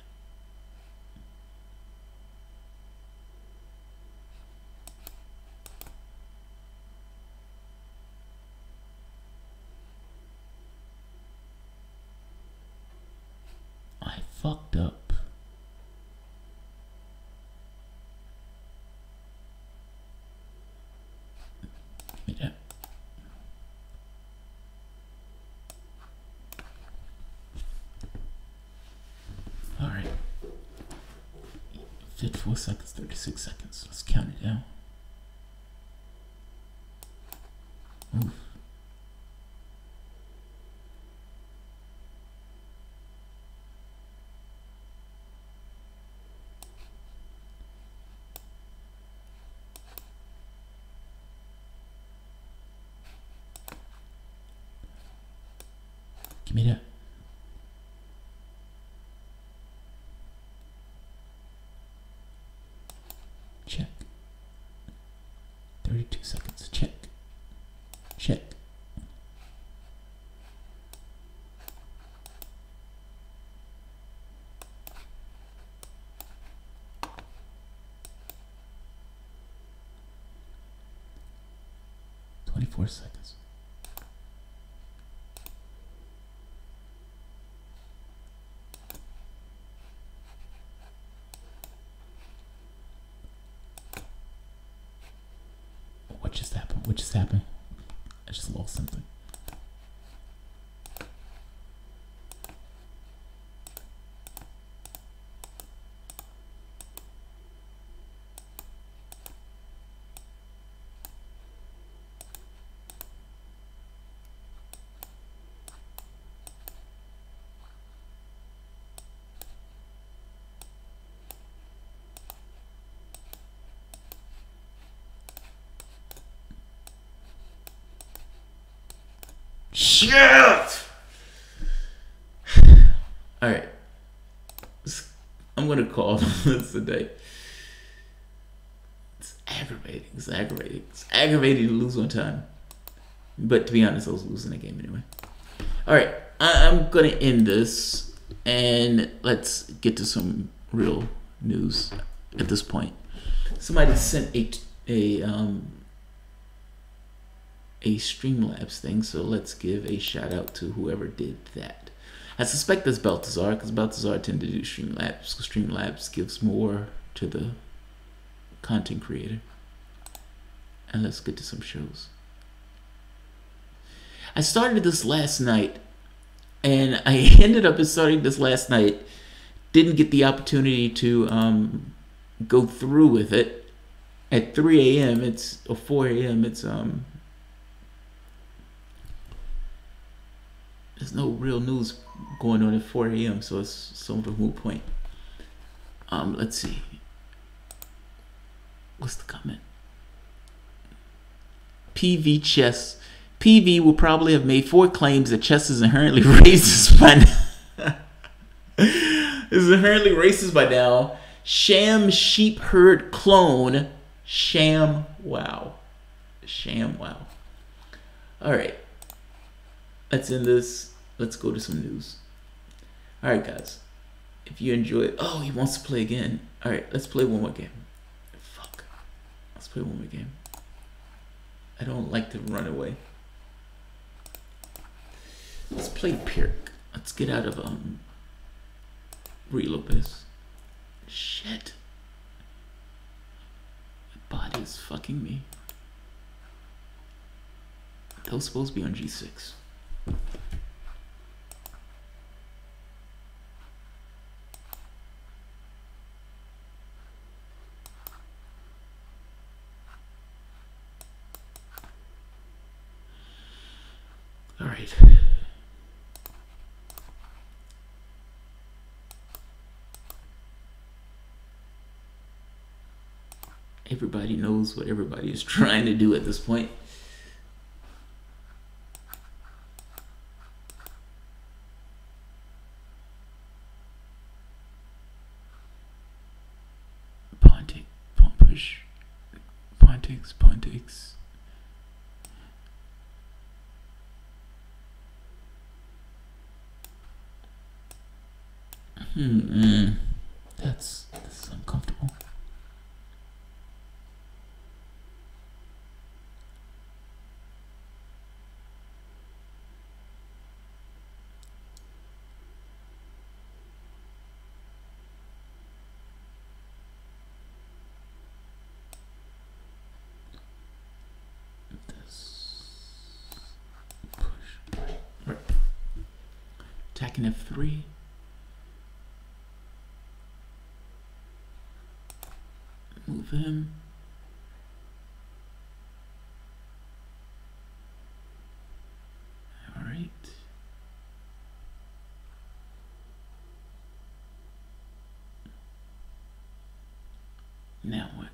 I fucked up. Give me that. Alright. 54 seconds, 36 seconds. Let's count it down. Oof. me that. Check. 32 seconds. Check. Check. Seconds. What just happened? What just happened? I just lost something. Shit! Alright. I'm gonna call this a day. It's aggravating. It's aggravating. It's aggravating to lose on time. But to be honest, I was losing the game anyway. Alright. I'm gonna end this and let's get to some real news at this point. Somebody sent a Streamlabs thing, so let's give a shout out to whoever did that. I suspect that's Baltazar, because Baltazar tend to do Streamlabs, because Streamlabs gives more to the content creator. And let's get to some shows. I started this last night, and I ended up starting this last night. Didn't get the opportunity to go through with it. At 3 a.m. or 4 a.m. There's no real news going on at 4 a.m. so it's somewhat of a moot point. Let's see. What's the comment? PV Chess. PV will probably have made 4 claims that chess is inherently racist by now. Is inherently racist by now. Sham sheep herd clone. Sham wow. Sham wow. Alright. Let's end this. Let's go to some news. Alright, guys. If you enjoyed... Oh, he wants to play again. Alright, let's play one more game. Fuck. Let's play one more game. I don't like to run away. Let's play Pyrrhic. Let's get out of Brie Lopez. Shit. My body is fucking me. That was supposed to be on G6. All right. Everybody knows what everybody is trying to do at this point. Pontics. This is uncomfortable. Attacking F3. Move him. All right. Now what?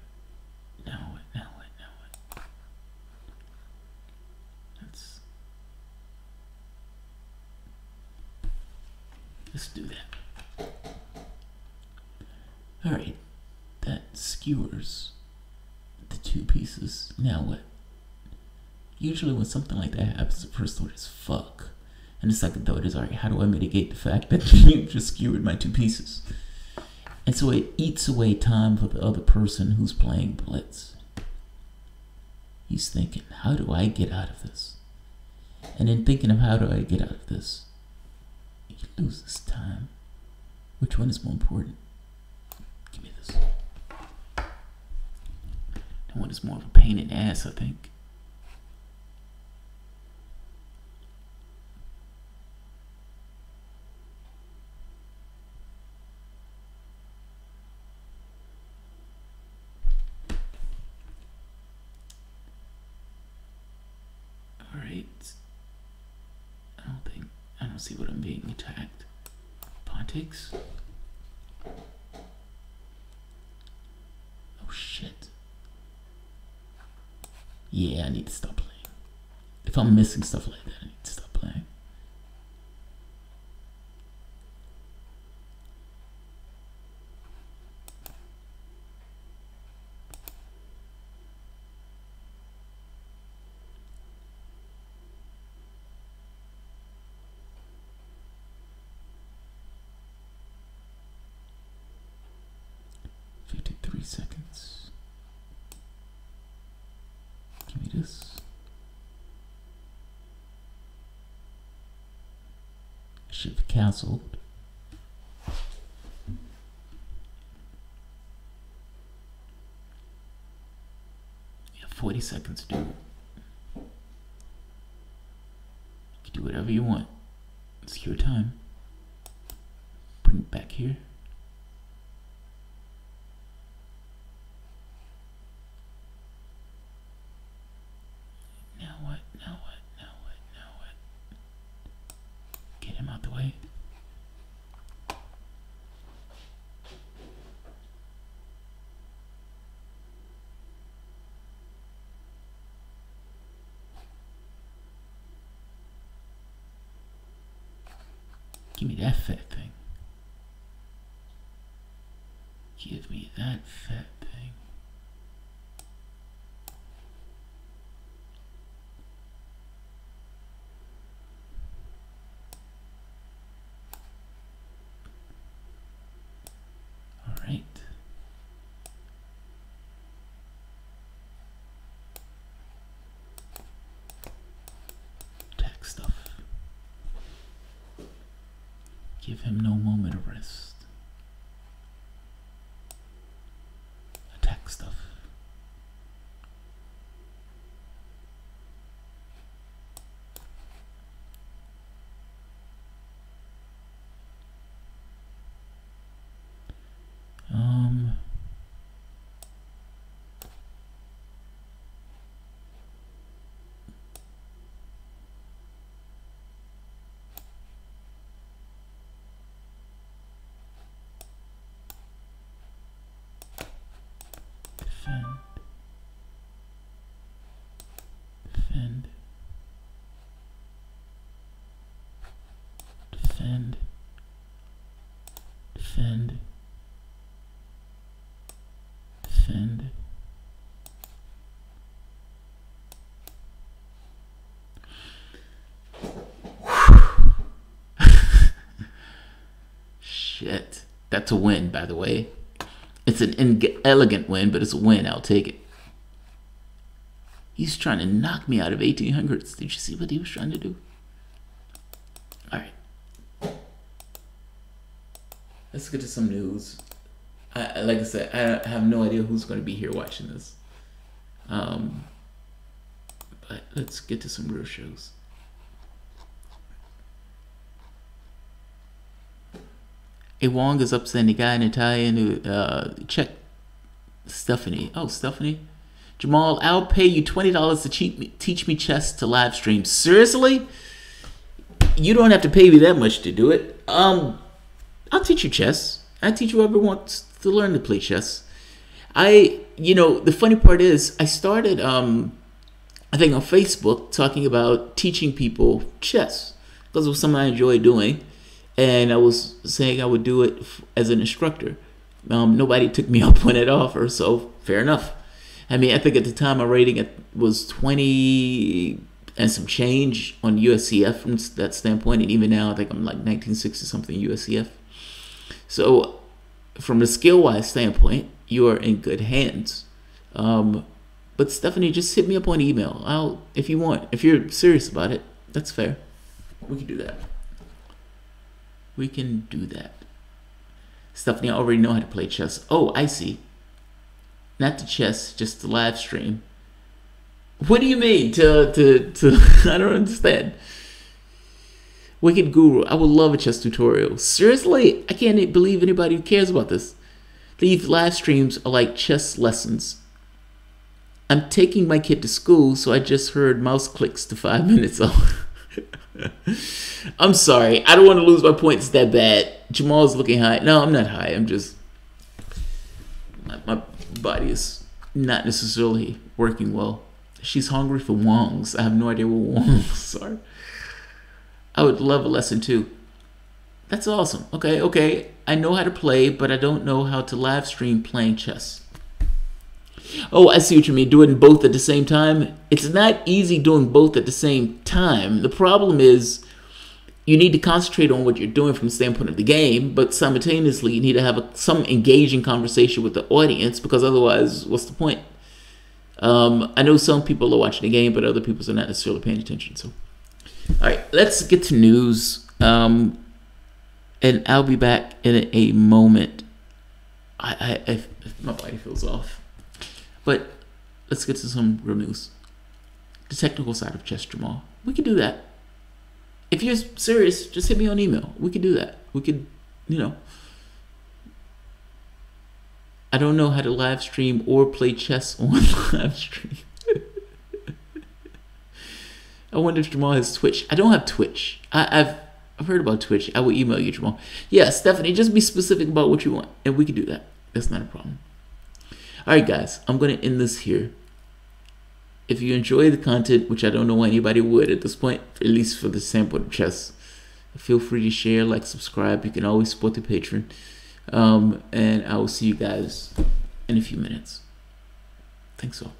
Now what? Now what? Now what? That's... Alright, that skewers the two pieces. Now what? Usually when something like that happens, the first thought is fuck. And the second thought is, alright, how do I mitigate the fact that you just skewered my two pieces? And so it eats away time for the other person who's playing blitz. He's thinking, how do I get out of this? And in thinking of how do I get out of this, he loses time. Which one is more important? Give me this. That one is more of a pain in the ass, I think. I don't see what I'm being attacked. Pontics? Oh shit. Yeah, I need to stop playing. If I'm missing stuff like that, I need to stop playing. Seconds. Give me this. Should be canceled. You have 40 seconds to do it. You can do whatever you want. It's your time. Bring it back here. Give me that fat thing. Give me that fat thing. All right. Attack stuff. Give him no moment of rest. Attack stuff. Defend. Defend. Defend. Shit. That's a win, by the way. It's an elegant win, but it's a win. I'll take it. He's trying to knock me out of 1800s. Did you see what he was trying to do? All right. Let's get to some news. Like I said, I have no idea who's going to be here watching this. But let's get to some real shows. A Wong is upsetting the guy in Italian who checked Stephanie. Oh, Stephanie. Jamal, I'll pay you $20 to teach me chess to live stream. Seriously? You don't have to pay me that much to do it. I'll teach you chess. I teach whoever wants to learn to play chess. The funny part is I started, I think on Facebook talking about teaching people chess because it was something I enjoy doing. And I was saying I would do it as an instructor. Nobody took me up on that offer, so fair enough. I mean, I think at the time my rating was 20 and some change on USCF from that standpoint, and even now I think I'm like 1960 something USCF. So from a skill-wise standpoint, you are in good hands. But Stephanie, just hit me up on email. If you want. If you're serious about it, that's fair. We can do that. We can do that. Stephanie, I already know how to play chess. Oh, I see. Not the chess, just the live stream. What do you mean to I don't understand. Wicked Guru, I would love a chess tutorial. Seriously? I can't believe anybody who cares about this. These live streams are like chess lessons. I'm taking my kid to school, so I just heard mouse clicks to 5 minutes off. I'm sorry. I don't want to lose my points that bad. Jamal's looking high. No, I'm not high. I'm just... My body is not necessarily working well. She's hungry for wongs. I have no idea what wongs are. I would love a lesson too. That's awesome. Okay. I know how to play, but I don't know how to live stream playing chess. Oh, I see what you mean. Doing both at the same time. It's not easy doing both at the same time. The problem is you need to concentrate on what you're doing from the standpoint of the game, but simultaneously you need to have some engaging conversation with the audience, because otherwise, what's the point? I know some people are watching the game, but other people are not necessarily paying attention. So, all right, let's get to news, and I'll be back in a moment. My body feels off. But let's get to some real news. The technical side of chess, Jamal. We can do that. If you're serious, just hit me on email. We could do that. We could, I don't know how to live stream or play chess on live stream. I wonder if Jamal has Twitch. I don't have Twitch. I've heard about Twitch. I will email you, Jamal. Yeah, Stephanie, just be specific about what you want, and we can do that. That's not a problem. All right, guys, I'm going to end this here. If you enjoy the content, which I don't know why anybody would at this point, at least for the sample of chess, feel free to share, like, subscribe. You can always support the Patreon. And I will see you guys in a few minutes. Thanks all.